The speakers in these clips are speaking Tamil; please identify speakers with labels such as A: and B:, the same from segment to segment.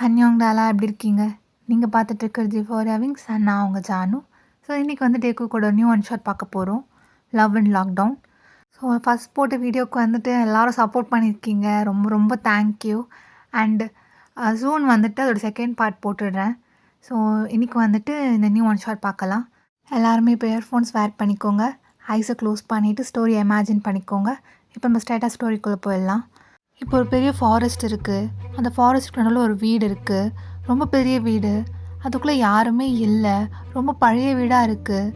A: அன்யோங்டாலாம் எப்படி இருக்கீங்க? நீங்கள் பார்த்துட்டு இருக்கிறது ஃபார் ஹேவிங்ஸ் அண்ட் நான் உங்கள் ஜானு. ஸோ இன்றைக்கி வந்து டேக்கு கூட நியூ ஒன் ஷாட் பார்க்க போகிறோம். Love and lockdown. So first போட்ட வீடியோக்கு வந்துட்டு எல்லோரும் சப்போர்ட் பண்ணியிருக்கீங்க. ரொம்ப ரொம்ப தேங்க்யூ. அண்டு ஜூன் வந்துட்டு அதோட செகண்ட் பார்ட் போட்டுடுறேன். ஸோ இன்றைக்கி வந்துட்டு இந்த நியூ ஒன் ஷாட் பார்க்கலாம். எல்லாருமே இப்போ இயர்ஃபோன்ஸ் வேர் பண்ணிக்கோங்க. ஐஸை க்ளோஸ் பண்ணிவிட்டு ஸ்டோரியை இமேஜின் பண்ணிக்கோங்க. இப்போ நம்ம ஸ்ட்ரைட்டாக ஸ்டோரிக்குள்ளே போயிடலாம். இப்போ ஒரு பெரிய ஃபாரஸ்ட் இருக்குது. அந்த ஃபாரஸ்ட்டுக்கு நடுவில் ஒரு வீடு இருக்குது. ரொம்ப பெரிய வீடு. அதுக்குள்ளே யாருமே இல்லை. ரொம்ப பழைய வீடாக இருக்குது.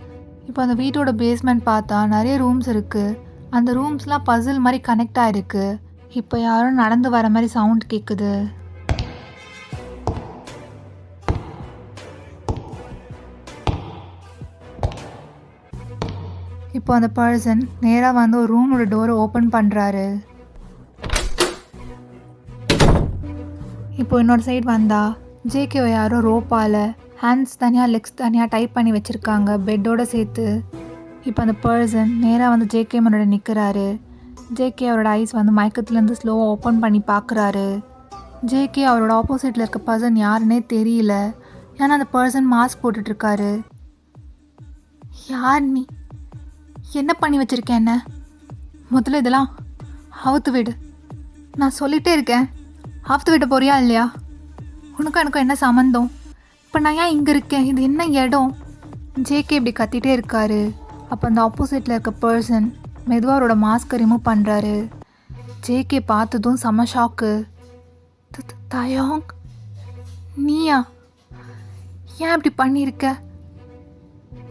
A: இப்போ அந்த வீட்டோட பேஸ்மெண்ட் பார்த்தா நிறைய ரூம்ஸ் இருக்குது. அந்த ரூம்ஸ்லாம் பசில் மாதிரி கனெக்ட் ஆகிருக்கு. இப்போ யாரும் நடந்து வர மாதிரி சவுண்ட் கேட்குது. இப்போ அந்த பர்சன் நேராக வந்து ஒரு ரூமோட டோரை ஓப்பன் பண்ணுறாரு. இப்போ இன்னொரு சைடு வந்தால் ஜேகேவை யாரோ ரோப்பால் ஹேண்ட்ஸ் தனியாக லெக்ஸ் தனியாக டைப் பண்ணி வச்சுருக்காங்க பெட்டோடு சேர்த்து. இப்போ அந்த பர்சன் நேராக வந்து ஜேகே முன்னாடி நிற்கிறாரு. ஜேகே அவரோட ஐஸ் வந்து மயக்கத்துலேருந்து ஸ்லோவாக ஓப்பன் பண்ணி பார்க்குறாரு. ஜேகே அவரோட ஆப்போசிட்டில் இருக்க பர்சன் யாருன்னே தெரியல. ஏன்னா அந்த பர்சன் மாஸ்க் போட்டுட்ருக்காரு. யார் நீ? என்ன பண்ணி வச்சுருக்கேன்? என்ன முதல்ல இதெல்லாம் அவுத்து விடு. நான் சொல்லிகிட்டே இருக்கேன், ஆஃப்த்து விட்ட போறியா இல்லையா? உனக்கும் எனக்கும் என்ன சம்மந்தம்? இப்போ நான் ஏன் இங்கே இருக்கேன்? இது என்ன இடம்? ஜேகே இப்படி கத்திகிட்டே இருக்காரு. அப்போ அந்த ஆப்போசிட்டில் இருக்க பர்சன் மெதுவாக அவரோட மாஸ்க்கை ரிமூவ் பண்ணுறாரு. ஜேகே பார்த்ததும் செம்ம ஷாக்கு. தயோங், நீயா? ஏன் இப்படி பண்ணியிருக்க?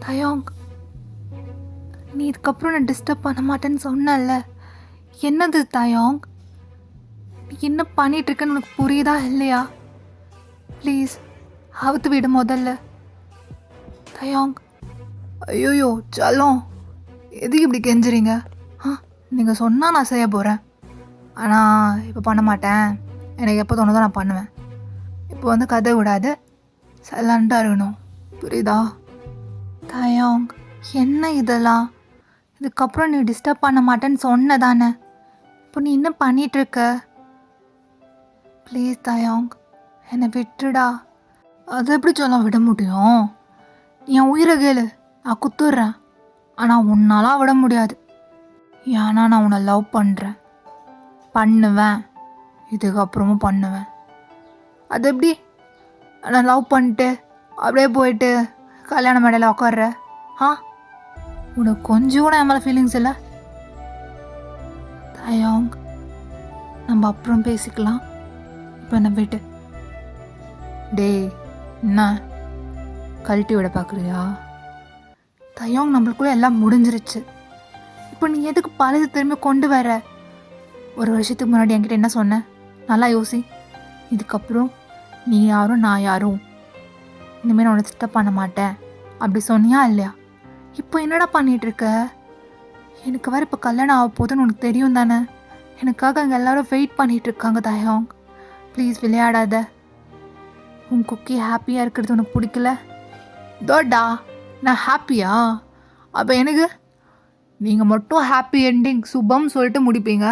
A: தயோங், நீ இதுக்கப்புறம் நான் டிஸ்டர்ப் பண்ண மாட்டேன்னு சொன்னல. என்னது தயோங்? என்ன பண்ணிகிட்ருக்கேன்னு உனக்கு புரியுதா இல்லையா? ப்ளீஸ் அவுத்து விடு முதல்ல. தயோங். ஐயோயோ சலம், எதுக்கு இப்படி கெஞ்சுறீங்க? நீங்கள் சொன்னால் நான் செய்ய போகிறேன். ஆனால் இப்போ பண்ண மாட்டேன். எனக்கு எப்போ தோணுதோ நான் பண்ணுவேன். இப்போ வந்து கதை விடாது, சைலண்டாக இருக்கணும், புரியுதா? தயோங், என்ன இதெல்லாம்? இதுக்கப்புறம் நீ டிஸ்டர்ப் பண்ண மாட்டேன்னு சொன்னதானே. இப்போ நீ என்ன பண்ணிகிட்ருக்க? ப்ளீஸ் தயோங், என்னை விட்டுடா. அதை எப்படி சொல்ல விட முடியும்? என் உயிரை கேளு, நான் குத்துடுறேன். ஆனால் உன்னாலாம் விட முடியாது. ஏன்னா நான் உன்னை லவ் பண்ணுறேன், பண்ணுவேன், இதுக்கப்புறமும் பண்ணுவேன். அது எப்படி நான் லவ் பண்ணிட்டு அப்படியே போயிட்டு கல்யாண மேடையில் உட்கார்ற? உனக்கு கொஞ்சம் கூட என் மேலே ஃபீலிங்ஸ் இல்லை? தயோங், நம்ம அப்புறம் பேசிக்கலாம். இப்போ என்ன விட்டு. டேய், என்ன கழட்டி விட பார்க்குறியா? தயோங், நம்மளுக்குள்ளே எல்லாம் முடிஞ்சிருச்சு. இப்போ நீ எதுக்கு பழசு திரும்பி கொண்டு வர? ஒரு வருஷத்துக்கு முன்னாடி என்கிட்ட என்ன சொன்ன? நல்லா யோசி. இதுக்கப்புறம் நீ யாரும் நான் யாரும், இனிமேல் நான் உன்னை டிஸ்டர்ப் பண்ண மாட்டேன் அப்படி சொன்னியா இல்லையா? இப்போ என்னடா பண்ணிகிட்ருக்க? எனக்கு வேறு இப்போ கல்யாணம் ஆக போகுதுன்னு உனக்கு தெரியும் தானே? எனக்காக அங்கே எல்லோரும் வெயிட் பண்ணிகிட்ருக்காங்க. தயோங், ப்ளீஸ் விளையாடாத. உன் குக்கி ஹாப்பியாக இருக்கிறது உனக்கு பிடிக்கல? தோடா, நான் ஹாப்பியா? அப்போ எனக்கு நீங்கள் மட்டும் ஹாப்பி என்டிங் சுபம் சொல்லிட்டு முடிப்பீங்க.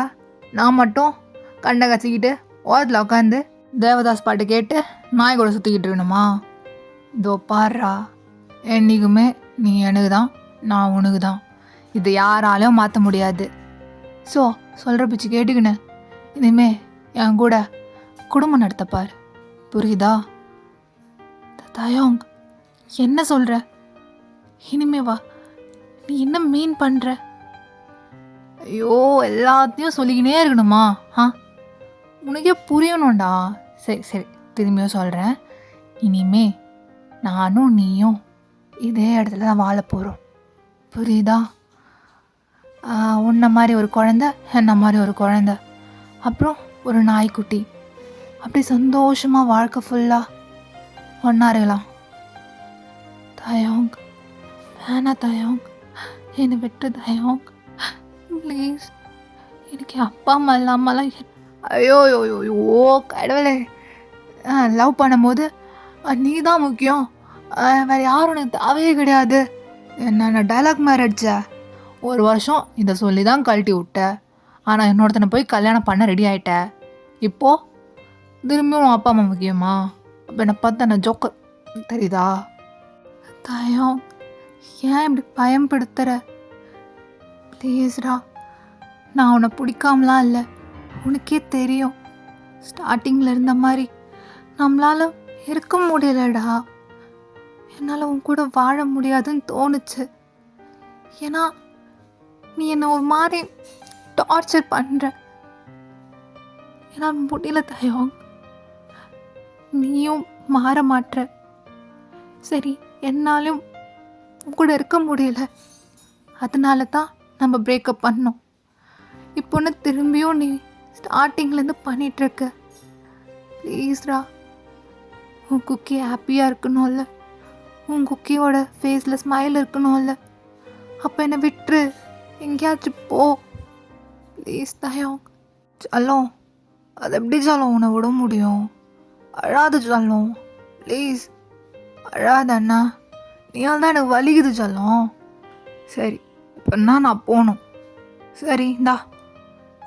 A: நான் மட்டும் கண்ணை கச்சிக்கிட்டு ஓரத்தில் உட்காந்து தேவதாஸ் பாட்டு கேட்டு நாய் கூட சுற்றிக்கிட்டு இருக்கணுமா? இதோ பாடுறா, என்றைக்குமே நீ எனக்கு தான், நான் உனக்கு தான். இது யாராலையும் மாற்ற முடியாது. ஸோ சொல்கிற பிச்சு கேட்டுக்கின்னு இனிமே என் கூட குடும்பம் நடத்தப்பார், புரியுதா? தயோங், என்ன சொல்கிற? இனிமே வா. நீ என்ன மீன் பண்ணுற? ஐயோ, எல்லாத்தையும் சொல்லிக்கினே இருக்கணுமா? உனக்கே புரியணும்டா. சரி சரி, திரும்பியும் சொல்கிறேன். இனிமே நானும் நீயும் இதே இடத்துல தான் வாழ போகிறோம், புரியுதா? உன்ன மாதிரி ஒரு குழந்த, என்ன மாதிரி ஒரு குழந்த, அப்புறம் ஒரு நாய்க்குட்டி. அப்படி சந்தோஷமாக வாழ்க்கை ஃபுல்லாக ஒன்றா இருக்கலாம். தயோங், வேணா தயோங், என்னை விட்டு தயோங், ப்ளீஸ். எனக்கு அப்பா அம்மா இல்லாமலாம். ஐயோ கடவுளே, லவ் பண்ணும்போது நீ தான் முக்கியம், வேறு யாரும் எனக்கு தேவையே கிடையாது. என்ன டைலாக் மாதிரி அடிச்ச? ஒரு வருஷம் இதை சொல்லி தான் கழட்டி விட்ட. ஆனால் இன்னொருத்தனை போய் கல்யாணம் பண்ண ரெடி ஆகிட்ட. இப்போது திரும்பியும் உன் அப்பா அம்மா முக்கியமா? அப்போ என்னை பார்த்தா நான் ஜோக்கர் தெரியுதா? தயம், ஏன் இப்படி பயன்படுத்துகிற? ப்ளீஸ்டா, நான் உன்னை பிடிக்காமலாம் இல்லை. உனக்கே தெரியும், ஸ்டார்டிங்கில் இருந்த மாதிரி நம்மளால இருக்க முடியலடா. என்னால் உன் கூட வாழ முடியாதுன்னு தோணுச்சு. ஏன்னா நீ என்னை ஒரு மாதிரி டார்ச்சர் பண்ணுற. என்னால் முடியல தயம். நீயும் மாற மாட்ற. சரி, என்னாலும் உன் கூட இருக்க முடியல. அதனால தான் நம்ம பிரேக்கப் பண்ணோம். இப்போன்னு திரும்பியும் நீ ஸ்டார்டிங்லேருந்து பண்ணிகிட்ருக்க. ப்ளீஸ்ரா, உன் குக்கி ஹாப்பியாக இருக்கணும்ல, உன் குக்கியோட ஃபேஸில் ஸ்மைல் இருக்கணும்ல. அப்போ என்னை விட்டுரு, எங்கேயாச்சும் போ ப்ளீஸ் தயம். சொல்லும், அது எப்படி சொல்லும் உன்னை விட முடியும்? அழாது சொல்லும், ப்ளீஸ் அழாத அண்ணா. நீயால் தான் எனக்கு வலிக்குது சொல்லும். சரி, இப்போன்னா நான் போகணும். சரி, இந்தா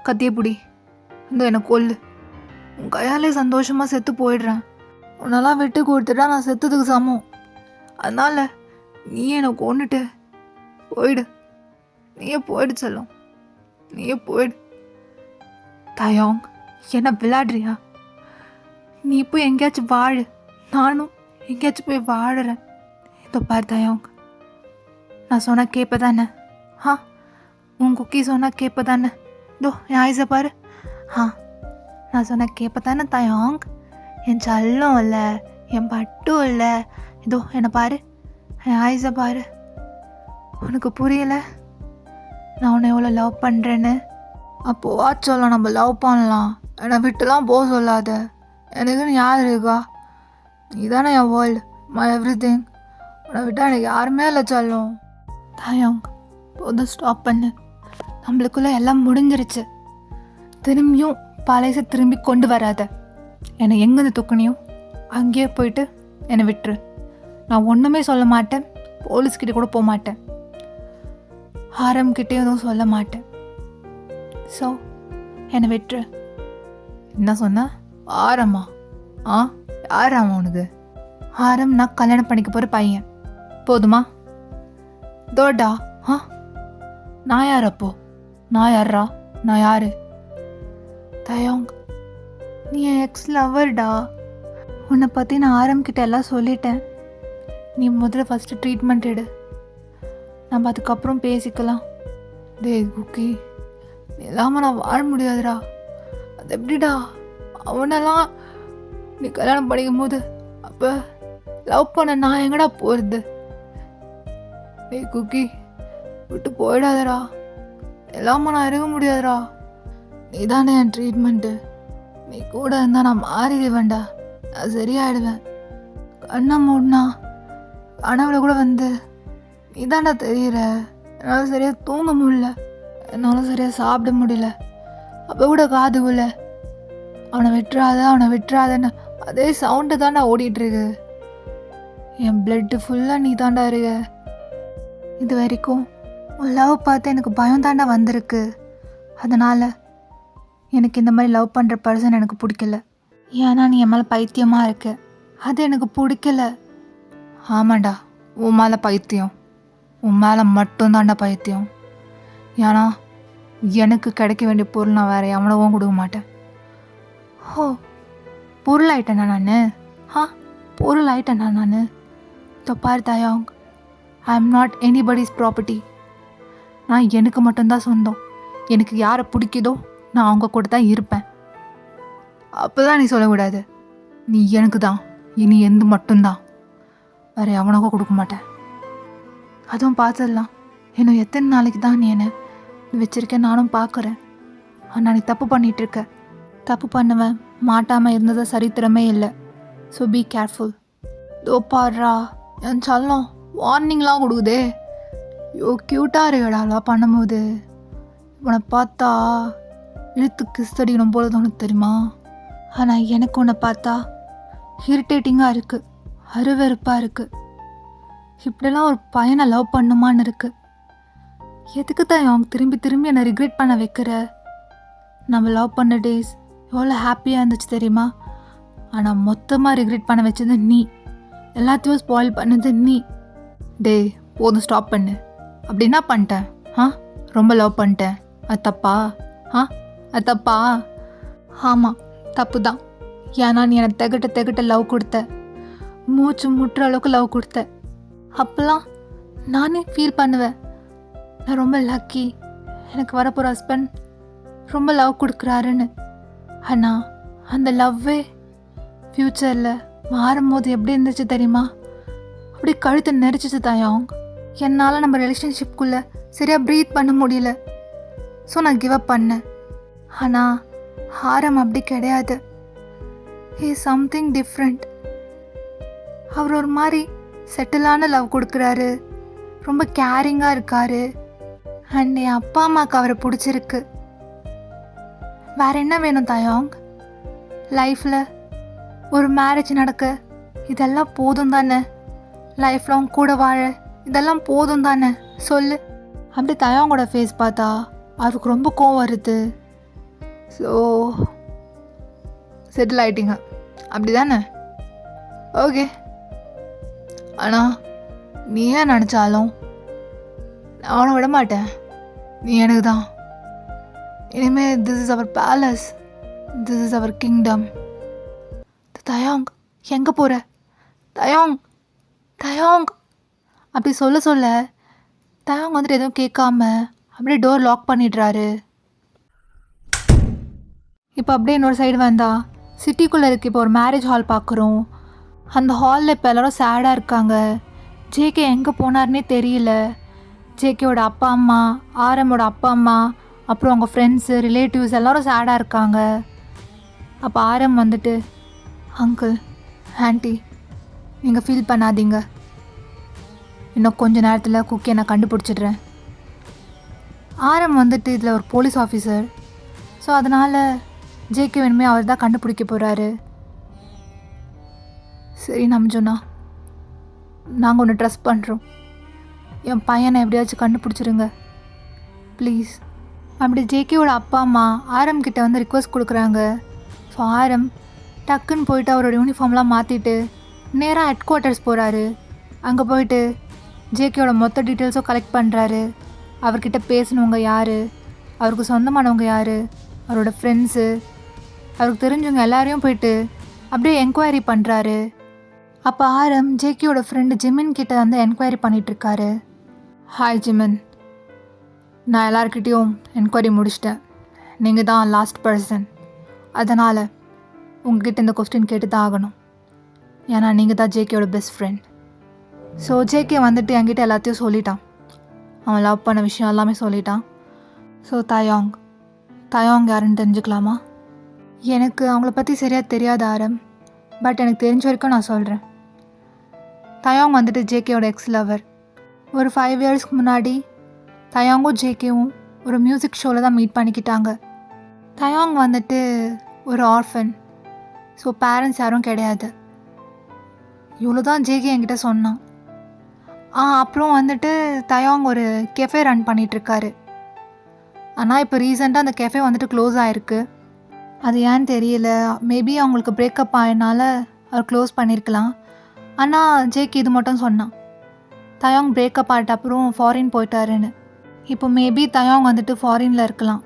A: கத்திய பிடி, இந்த என்னை கொல்லு. உன் கையாலே சந்தோஷமாக செத்து போயிடுறேன். உன்னெல்லாம் விட்டு கொடுத்துட்டா நான் செத்துறதுக்கு சமம். அதனால் நீ என்னை கொண்டுட்டு போயிடு. நீயே போயிடு சொல்லும், நீயே போயிடு. தயோங், என்ன விளையாடுறியா? நீ போய் எங்கேயாச்சும் வாழு, நானும் எங்கேயாச்சும் போய் வாழுறேன். இதோ பார் தயோங், நான் சொன்ன கேட்ப தானே? உன் குக்கி சொன்னா கேட்ப தானே? இதோ என் ஆயுசை பாரு. நான் சொன்ன கேட்ப தானே தயோங்? என் சல்லம் இல்லை, என் பட்டும் இல்லை. இதோ என்னை பாரு, என் ஆயுசை பாரு. உனக்கு புரியலை நான் உன்னை எவ்வளோ லவ் பண்ணுறேன்னு? அப்போது வாட்சொல்ல நம்ம லவ் பண்ணலாம். என்னை விட்டுலாம் போக சொல்லாத. எனக்குன்னு யார் இருக்கா? நீ தானே என் வேர்ல்டு, மை எவ்ரி திங். உன்னை விட்டால் எனக்கு யாருமே இல்லை சொல்லும். தயோங், போதும், ஸ்டாப் பண்ணு. நம்மளுக்குள்ளே எல்லாம் முடிஞ்சிருச்சு. திரும்பியும் பழைய திரும்பி கொண்டு வராத. என்னை எங்கேருந்து தூக்கணியோ அங்கேயே போயிட்டு என்னை விட்டுரு. நான் ஒன்றுமே சொல்ல மாட்டேன், போலீஸ்கிட்ட கூட போக மாட்டேன், ஆரம்கிட்டே எதுவும் சொல்ல மாட்டேன். ஸோ என்னை விட்டுரு. என்ன சொன்ன? ஆரம்மா? யார் ஆமாம் உனக்கு? ஆரம் நான் கல்யாணம் பண்ணிக்க போகிற பையன், போதுமா? தோடா, நான் யார் அப்போ? நான் யாரா? நான் யாரு? தயோங், நீ என் எக்ஸ் லவர்டா. உன்னை பற்றி நான் ஆரம்கிட்ட எல்லாம் சொல்லிட்டேன். நீ முதல்ல ஃபஸ்ட்டு ட்ரீட்மெண்ட் எடு, நம்ம அதுக்கப்புறம் பேசிக்கலாம். டேய் குக்கி, நீ இல்லாமல் நான் வாழ முடியாதுடா. அது எப்படிடா? அவனெல்லாம் நீ கல்யாணம் படிக்கும் போது அப்போ லவ் பண்ண நான் எங்கடா போகிறது? டேய் குக்கி, விட்டு போயிடாதடா. இல்லாமல் நான் இருக்க முடியாதுடா. நீ தானே என் ட்ரீட்மெண்ட்டு. நீ கூட இருந்தால் நான் மாறிடுவேன்டா. நான் சரியாயிடுவேன். கண்ணை மூடினா கனவுல கூட வந்து நீ தாண்டா தெரியுற. என்னால் சரியாக தூங்க முடியல, என்னால் சரியாக சாப்பிட முடியல. அப்போ கூட காதுக்குள்ள அவனை விட்டுறாத, அவனை விட்டுறாதன்னு அதே சவுண்டு தாண்டா ஓடிட்டுருக்கு. என் பிளட்டு ஃபுல்லாக நீ தாண்டா இருக்க. இது வரைக்கும் உன் லவ் பார்த்து எனக்கு பயம் தாண்டா வந்திருக்கு. அதனால் எனக்கு இந்த மாதிரி லவ் பண்ணுற பர்சன் எனக்கு பிடிக்கல. ஏன்னா நீ என் மேலே பைத்தியமாக இருக்க, அது எனக்கு பிடிக்கல. ஆமாண்டா, உன் மேலே பைத்தியம், உன் மேலே மட்டும்தாண்டா பைத்தியம். ஏன்னா எனக்கு கிடைக்க வேண்டிய பொருள் நான் வேறு எவனவும் கொடுக்க மாட்டேன். பொருள் ஆயிட்டேனா நான்? பொருள் ஆயிட்டேனா நான்? தொப்பார் தயோங், I am not anybody's property. நான் எனக்கு மட்டும்தான் சொந்தம். எனக்கு யாரை பிடிக்குதோ நான் அவங்க கூட தான் இருப்பேன். அப்போ தான் நீ சொல்லக்கூடாது நீ எனக்கு தான், இனி எந்த மட்டும்தான், வேறு எவனுக்கும் கொடுக்க மாட்டேன். அதுவும் பார்த்துடலாம். இன்னும் எத்தனை நாளைக்கு தான் நீ என்னை வச்சிருக்கேன் நானும் பார்க்குறேன். ஆனால் நீ தப்பு பண்ணிகிட்ருக்க. தப்பு பண்ணுவேன் மாட்டாமல் இருந்தது சரித்திரமே இல்லை. So be careful. தோ பாடுறா, என் சொல்லம் வார்னிங்லாம் கொடுக்குதே. க்யூட்டாக இருக்கடாலாம் பண்ணும்போது. உன்னை பார்த்தா இழுத்து கிஸ்தடிக்கணும் போல தோணுது தெரியுமா? ஆனால் எனக்கு உன்னை பார்த்தா இரிட்டேட்டிங்காக இருக்குது, அருவெறுப்பாக இருக்குது. இப்படிலாம் ஒரு பையனை லவ் பண்ணுமான்னு இருக்குது. எதுக்கு தான் அவங்க திரும்பி திரும்பி என்னை ரிக்ரெட் பண்ண வைக்கிற? நம்ம லவ் பண்ண டேஸ் எவ்வளோ ஹாப்பியாக இருந்துச்சு தெரியுமா? ஆனால் மொத்தமாக ரிக்ரெட் பண்ண வச்சது நீ. எல்லாத்தையும் ஸ்பாயில் பண்ணது நீ. டேய் போதும், ஸ்டாப் பண்ணு. அப்படி என்ன பண்ணிட்டேன்? ரொம்ப லவ் பண்ணிட்டேன், அது தப்பா? அது தப்பா? ஆமாம், தப்பு தான். ஏன்னா நீ எனக்கு திகட்ட லவ் கொடுத்த, மூச்சு முட்டுற அளவுக்கு லவ் கொடுத்த. அப்போல்லாம் நானே ஃபீல் பண்ணுவேன், நான் ரொம்ப லக்கி, எனக்கு வரப்போகிற ஹஸ்பண்ட் ரொம்ப லவ் கொடுக்குறாருன்னு. ஆனால் அந்த லவ்வே ஃப்யூச்சரில் மாறும்போது எப்படி இருந்துச்சு தெரியுமா? அப்படி கழுத்தை நெரிச்சிச்சு தாயாங். என்னால் நம்ம ரிலேஷன்ஷிப்குள்ளே சரியாக ப்ரீத் பண்ண முடியல. ஸோ நான் கிவ் அப் பண்ணேன். ஆனால் ஆரம் அப்படி கிடையாது. He something different. அவர் ஒரு மாதிரி செட்டிலான லவ் கொடுக்குறாரு, ரொம்ப கேரிங்காக இருக்காரு. அண்ட் என் அப்பா அம்மாவுக்கு அவரை பிடிச்சிருக்கு. வேற என்ன வேணும் தாயாங்? லைஃப்பில் ஒரு மேரேஜ் நடக்க இதெல்லாம் போதும் தானே? லைஃப் லாங் கூட வாழ இதெல்லாம் போதும் தானே? சொல்லு. அப்படி தாயாங்கோட ஃபேஸ் பார்த்தா அவருக்கு ரொம்ப கோவம் வருது. ஸோ செட்டில் ஆகிட்டீங்க அப்படி தானே? ஓகே. ஆனால் நீ ஏன் நினச்சாலும் நான் அவனை விட மாட்டேன். நீ எனக்கு தான். இனிமேல் this is our palace, this is our kingdom. தயாங் எங்கே போகிற? தயாங் தயாங் அப்படி சொல்ல தயாங் வந்துட்டு எதுவும் கேட்காம அப்படியே டோர் லாக் பண்ணிடுறாரு. இப்போ அப்படியே இன்னொரு சைடு வந்தா சிட்டிக்குள்ளே இருக்குது. இப்போ ஒரு மேரேஜ் ஹால் பார்க்குறோம். அந்த ஹாலில் இப்போ எல்லோரும் சேடாக இருக்காங்க. ஜேகே எங்கே போனார்னே தெரியல. ஜேகேவோட அப்பா அம்மா, ஆரமோட அப்பா அம்மா, அப்புறம் அவங்க ஃப்ரெண்ட்ஸு, ரிலேட்டிவ்ஸ் எல்லோரும் சேடாக இருக்காங்க. அப்போ ஆரம் வந்துட்டு, அங்கிள் ஆண்டி நீங்கள் ஃபீல் பண்ணாதீங்க, இன்னும் கொஞ்ச நேரத்தில் குக்கியை நான் கண்டுபிடிச்சிடுறேன். ஆரம் வந்துட்டு இதில் ஒரு போலீஸ் ஆஃபீஸர். ஸோ அதனால் ஜேகே வேணுமே அவர் தான் கண்டுபிடிக்க போகிறாரு. சரி நம்ஜுனா, நாங்கள் ஒன்று ட்ரஸ்ட் பண்ணுறோம். என் பையனை எப்படியாச்சும் கண்டுபிடிச்சிருங்க ப்ளீஸ். அப்படி ஜேகேவோட அப்பா அம்மா ஆரம் கிட்ட வந்து ரிக்வஸ்ட் கொடுக்குறாங்க. ஸோ ஆரம் டக்குன்னு போயிட்டு அவரோட யூனிஃபார்ம்லாம் மாற்றிட்டு நேராக ஹெட் குவார்ட்டர்ஸ் போகிறாரு. அங்கே போயிட்டு ஜேகேவோட மொத்த டீட்டெயில்ஸும் கலெக்ட் பண்ணுறாரு. அவர்கிட்ட பேசினவங்க யார், அவருக்கு சொந்தமானவங்க யார், அவரோட ஃப்ரெண்ட்ஸு, அவருக்கு தெரிஞ்சவங்க எல்லாரையும் போயிட்டு அப்படியே என்கொயரி பண்ணுறாரு. அப்போ ஆரம் ஜேகேயோட ஃப்ரெண்டு ஜிமின் கிட்ட வந்து என்கொயரி பண்ணிகிட்ருக்காரு. ஹாய் ஜிமின், நான் எல்லாருக்கிட்டேயும் என்கொயரி முடிச்சிட்டேன். நீங்கள் தான் லாஸ்ட் பர்சன். அதனால் உங்ககிட்ட இந்த கொஸ்டின் கேட்டு தான் ஆகணும். ஏன்னா நீங்கள் தான் ஜேகேயோட பெஸ்ட் ஃப்ரெண்ட். ஸோ ஜேகே வந்துட்டு என்கிட்ட எல்லாத்தையும் சொல்லிட்டான். அவன் லவ் பண்ண விஷயம் எல்லாமே சொல்லிட்டான். ஸோ தயாங் யாருன்னு தெரிஞ்சுக்கலாமா? எனக்கு அவங்கள பற்றி சரியாக தெரியாது ஆரம், பட் எனக்கு தெரிஞ்ச வரைக்கும் நான் சொல்கிறேன். தயாங் வந்துட்டு ஜேகேயோட எக்ஸ் லவர். ஒரு 5 இயர்ஸ்க்கு முன்னாடி தயாங்கும் ஜேகேவும் ஒரு மியூசிக் ஷோவில் தான் மீட் பண்ணிக்கிட்டாங்க. தயாங் வந்துட்டு ஒரு ஆர்ஃபன். ஸோ பேரண்ட்ஸ் யாரும் கிடையாது. இவ்வளோ தான் ஜேகே என்கிட்ட சொன்னான். அப்புறம் வந்துட்டு தயாங் ஒரு கெஃபே ரன் பண்ணிகிட்ருக்காரு. ஆனால் இப்போ ரீசெண்டாக அந்த கெஃபே வந்துட்டு க்ளோஸ் ஆகிருக்கு. அது ஏன்னு தெரியல. மேபி அவங்களுக்கு பிரேக்கப் ஆகினால அவர் க்ளோஸ் பண்ணியிருக்கலாம். ஆனால் ஜேகே இது மட்டும் சொன்னான், தயாங் பிரேக்கப் ஆகிட்ட அப்புறம் ஃபாரின் போயிட்டாருன்னு. இப்போ மேபி தயாங் வந்துட்டு ஃபாரினில் இருக்கலாம்.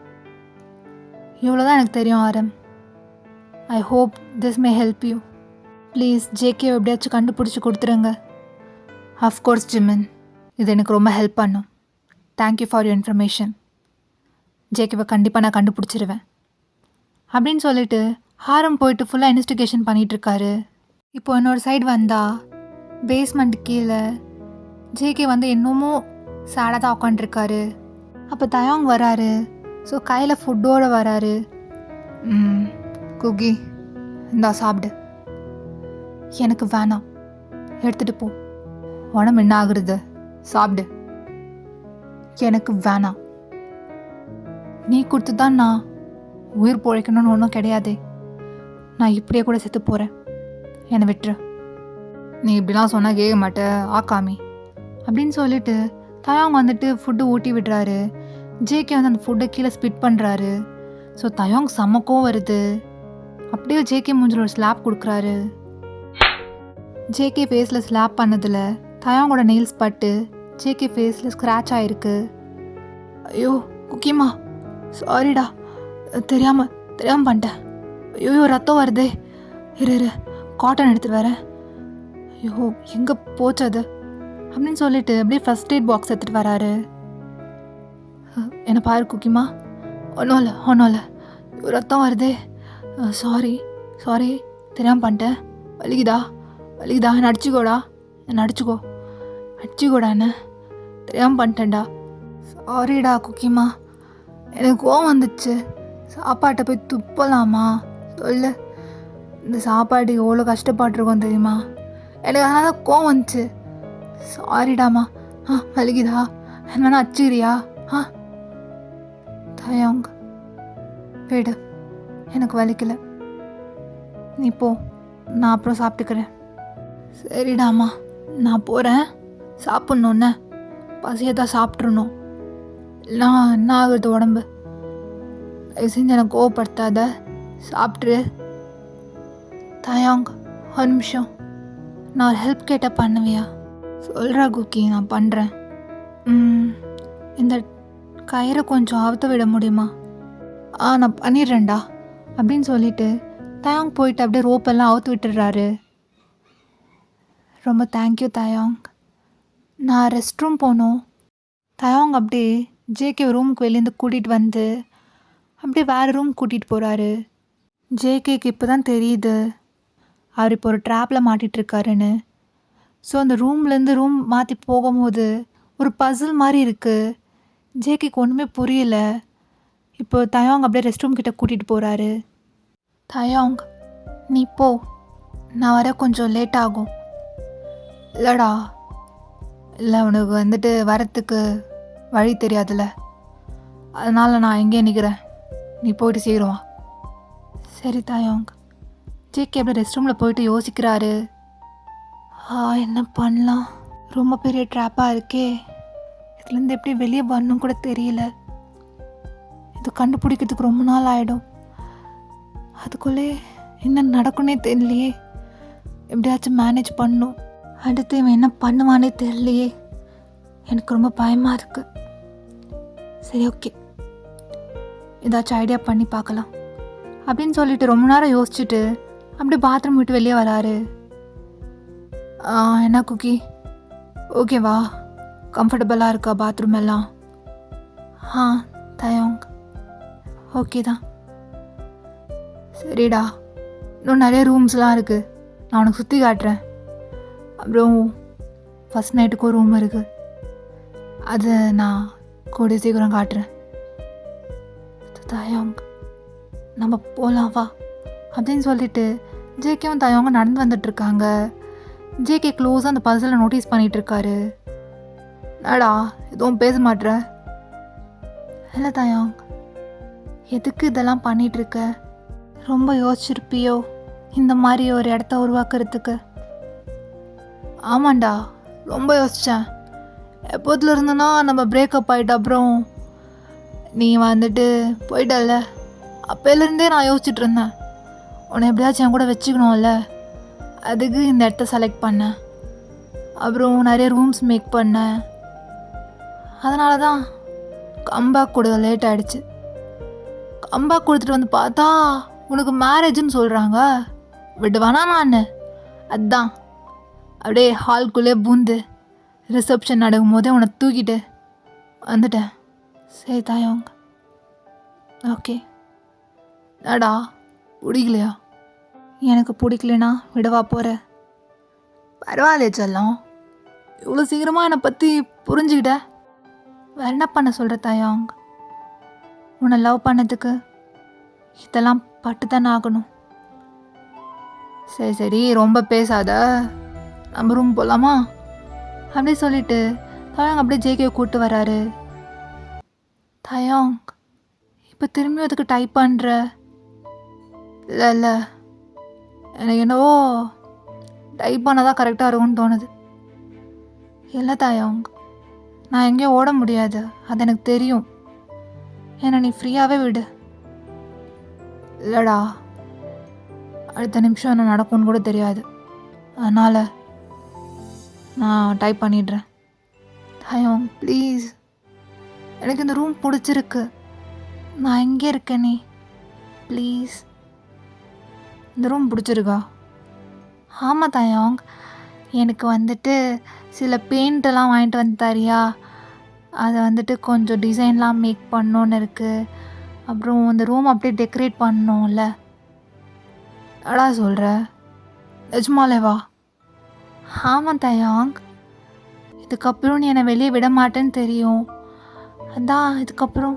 A: இவ்வளோ தான் எனக்கு தெரியும் ஆரம். I hope this may help you. Please JK எப்படியாச்சும் கண்டுபிடிச்சி கொடுத்துருங்க. அஃப்கோர்ஸ் ஜிமின், இது எனக்கு ரொம்ப ஹெல்ப் பண்ணும். Thank you for your information. ஜேகேவை கண்டிப்பாக நான் கண்டுபிடிச்சிருவேன் அப்படின்னு சொல்லிட்டு ஆரம் போயிட்டு ஃபுல்லாக இன்வெஸ்டிகேஷன் பண்ணிகிட்ருக்காரு. இப்போ இன்னொரு சைடு வந்தால் பேஸ்மெண்ட் கீழே ஜேகே வந்து இன்னமும் சேடாக தான் உட்காந்துருக்காரு. அப்போ தயாங் வராரு. ஸோ கையில் ஃபுட்டோடு வராரு. குக்கி இந்தா சாப்பிடு. எனக்கு வேணாம், எடுத்துகிட்டு போ. உடம்பு என்ன ஆகுறது, சாப்பிடு. எனக்கு வேணாம். நீ கொடுத்து தான் நான் உயிர் பொழைக்கணும்னு ஒன்றும் கிடையாதே. நான் இப்படியே கூட செத்து போகிறேன், என்னை விட்டுரு. நீ இப்படிலாம் சொன்னால் கேட்க மாட்டேன் ஆக்காமி அப்படின்னு சொல்லிட்டு தயாங் வந்துட்டு ஃபுட்டு ஊட்டி விடுறாரு. ஜேகே வந்து அந்த ஃபுட்டை கீழே ஸ்பிட் பண்ணுறாரு. ஸோ தயாங் செம்மக்கும் வருது. அப்படியே ஜேகே மூஞ்சில் ஒரு ஸ்லாப் கொடுக்குறாரு. ஜேகே ஃபேஸில் ஸ்லாப் பண்ணதில் தயாங்கோட நெயில்ஸ் பட்டு ஜேகே ஃபேஸில் ஸ்க்ராட்ச் ஆகிருக்கு. ஐயோ குக்கிமா, சாரிடா, தெரியாமல் பண்ணிட்டேன். ஐயோ ரத்தம் வருதே, இரு காட்டன் எடுத்துகிட்டு வரேன். ஐயோ எங்கே போச்சு அது அப்படின்னு சொல்லிட்டு அப்படியே ஃபர்ஸ்ட் எய்ட் பாக்ஸ் எடுத்துகிட்டு வராரு. என்னை பாரு குக்கிமா, ஒன்றும் இல்லை, ரத்தம் வருதே, சாரி தெரியாமல் பண்ணிட்டேன். வலிக்குதா என்ன அடிச்சுக்கோடா, என்ன தெரியாமல் பண்ணிட்டேன்டா. சாரிடா குக்கிமா, எனக்கு கோவம் வந்துச்சு. சாப்பாட்டை போய் துப்பலாமா சொல்லு. இந்த சாப்பாடு எவ்வளோ கஷ்டப்பட்டுருக்கோம் தெரியுமா, எனக்கு அதனால் கோவம் வந்துச்சு. சாரிடாமா. வலிக்குதா, என்னன்னா அச்சுக்கிறியா? தயாங் விடு, எனக்கு வலிக்கல, நீ போ, நான் அப்புறம் சாப்பிட்டுக்கிறேன். சரிடாமா, நான் போகிறேன். சாப்பிட்ணுன்னு பசியை தான் சாப்பிட்றணும், இல்லைனா என்ன ஆகுறது உடம்பு. தயவு செஞ்சு எனக்கு கோவப்படுத்தாத, சாப்பிட்ரு. தயாங் ஒரு நிமிஷம், நான் ஒரு ஹெல்ப் கேட்டால் பண்ணுவியா? சொல்கிறா குக்கி, நான் பண்ணுறேன். இந்த கயிறை கொஞ்சம் அவுத்த விட முடியுமா? நான் பண்ணிடுறேன்டா அப்படின்னு சொல்லிட்டு தயாங் போயிட்டு அப்படியே ரோப்பெல்லாம் அவுத்து விட்டுடுறாரு. ரொம்ப தேங்க்யூ தயாங். நான் ரெஸ்ட் ரூம் போகணும். தயாங் அப்படியே ஜேகே ரூமுக்கு வெளியேருந்து கூட்டிகிட்டு வந்து அப்படியே வேறு ரூம் கூட்டிகிட்டு போகிறாரு. ஜேகேக்கு இப்போ தான் தெரியுது அவர் இப்போ ஒரு ட்ராப்பில் மாட்டிகிட்ருக்காருன்னு. ஸோ அந்த ரூம்லேருந்து ரூம் மாற்றி போகும்போது ஒரு பசில் மாதிரி இருக்குது. ஜேகேக்கு ஒன்றுமே புரியல. இப்போ தயாங் அப்படியே ரெஸ்ட் ரூம் கிட்டே கூட்டிகிட்டு போகிறாரு. தயாங் நீ போ, நான் வர கொஞ்சம் லேட் ஆகும். இல்லைடா, இல்லை உனக்கு வந்துட்டு வரத்துக்கு வழி தெரியாதுல்ல, அதனால் நான் எங்கேயே நிற்கிறேன், நீ போயிட்டு சீக்கிரம் வா. சரி தயாங். ஜேகே அப்படியே ரெஸ்ட் ரூமில் போயிட்டு யோசிக்கிறாரு. என்ன பண்ணலாம், ரொம்ப பெரிய ட்ராப்பாக இருக்கே, இதுலேருந்து எப்படி வெளியே வரணும் கூட தெரியல. இது கண்டுபிடிக்கிறதுக்கு ரொம்ப நாள் ஆகிடும். அதுக்குள்ளே என்ன நடக்குன்னே தெரியலையே, எப்படியாச்சும் மேனேஜ் பண்ணணும். அடுத்து இவன் என்ன பண்ணுவானே தெரியலையே, எனக்கு ரொம்ப பயமாக இருக்குது. சரி ஓகே, ஏதாச்சும் ஐடியா பண்ணி பார்க்கலாம் அப்படின்னு சொல்லிட்டு ரொம்ப நேரம் யோசிச்சுட்டு அப்படியே பாத்ரூம் விட்டு வெளியே வராரு. என்ன குக்கி, ஓகேவா? கம்ஃபர்டபுளாக இருக்கா பாத்ரூம் எல்லாம்? தயாங் ஓகே தான். சரிடா, இன்னும் நிறைய ரூம்ஸ்லாம் இருக்குது, நான் உனக்கு சுற்றி காட்டுறேன். அப்புறம் ஃபஸ்ட் நைட்டுக்கு ஒரு ரூம் இருக்குது, அதை நான் கூடிய சீக்கிரம் காட்டுறேன். தயாங் நம்ம போகலாம் வா அப்படின்னு சொல்லிட்டு ஜேகேவும் தயாங்க நடந்து வந்துட்டுருக்காங்க. ஜேகே க்ளோஸாக அந்த பர்சலை நோட்டீஸ் பண்ணிகிட்ருக்காரு. நாடா எதுவும் பேச மாட்ற? இல்லை தயாங், எதுக்கு இதெல்லாம் பண்ணிகிட்ருக்க? ரொம்ப யோசிச்சிருப்பியோ இந்த மாதிரி ஒரு இடத்த உருவாக்குறதுக்கு? ஆமாண்டா, ரொம்ப யோசித்தேன். எப்போதுல இருந்தனா நம்ம பிரேக்கப் ஆகிட்ட அப்புறம் நீ வந்துட்டு போயிட்டல்ல, அப்போலேருந்தே நான் யோசிச்சுட்டு இருந்தேன் உன்னை எப்படியாச்சும் என் கூட வச்சுக்கணும்ல, அதுக்கு இந்த இடத்த செலக்ட் பண்ணேன். அப்புறம் நிறைய ரூம்ஸ் மேக் பண்ணேன். அதனால தான் கம்பேக் கொடுக்க லேட் ஆகிடுச்சு. கம்பேக் கொடுத்துட்டு வந்து பார்த்தா உனக்கு மேரேஜுன்னு சொல்கிறாங்க. விடுவானா நான்? அதுதான் அப்படியே ஹால்குள்ளே பூந்து ரிசப்ஷன் நடக்கும் போதே உன்னை தூக்கிட்டு வந்துட்டேன். சரி தாயவங்க, ஓகே. அடா பிடிக்கலையா? எனக்கு பிடிக்கலனா விடவா போகிற? பரவாயில்லையே செல்லம், இவ்வளோ சீக்கிரமாக என்னை பற்றி புரிஞ்சுக்கிட்ட. வேறு என்ன பண்ண சொல்கிற தாயாங்? உன்னை லவ் பண்ணதுக்கு இதெல்லாம் பட்டு தானே ஆகணும். சரி சரி, ரொம்ப பேசாத, நம்ம ரூம் போகலாமா அப்படி சொல்லிட்டு தாயாங் அப்படியே ஜேகேவை கூப்பிட்டு வராரு. தாயாங் இப்போ திரும்பியும் அதுக்கு டைப் பண்ணுற? இல்லை இல்லை, எனக்கு என்னவோ டைப் பண்ணால் தான் கரெக்டாக இருக்கும்னு தோணுது. இல்லை தாயாங், நான் எங்கேயும் ஓட முடியாது, அது எனக்கு தெரியும். ஏன்னா நீ ஃப்ரீயாகவே விடு. இல்லைடா, அடுத்த நிமிஷம் என்ன நடக்கும்னு கூட தெரியாது. அதனால் நான் டைப் பண்ணிடுறேன். தயோங் ப்ளீஸ், எனக்கு இந்த ரூம் பிடிச்சிருக்கு. நான் எங்கே இருக்கேன் நீ ப்ளீஸ். இந்த ரூம் பிடிச்சிருக்கா? ஆமாம் தயோங், எனக்கு வந்துட்டு சில பெயிண்டெல்லாம் வாங்கிட்டு வந்து தரியா? அதை வந்துட்டு கொஞ்சம் டிசைன்லாம் மேக் பண்ணோன்னு இருக்குது. அப்புறம் இந்த ரூம் அப்படியே டெக்கரேட் பண்ணோம்ல. அடா சொல்கிற நிஜமாலேவா? ஆமாம் தயாங், இதுக்கப்புறம் நீ என்னை வெளியே விட மாட்டேன்னு தெரியும். அதான் இதுக்கப்புறம்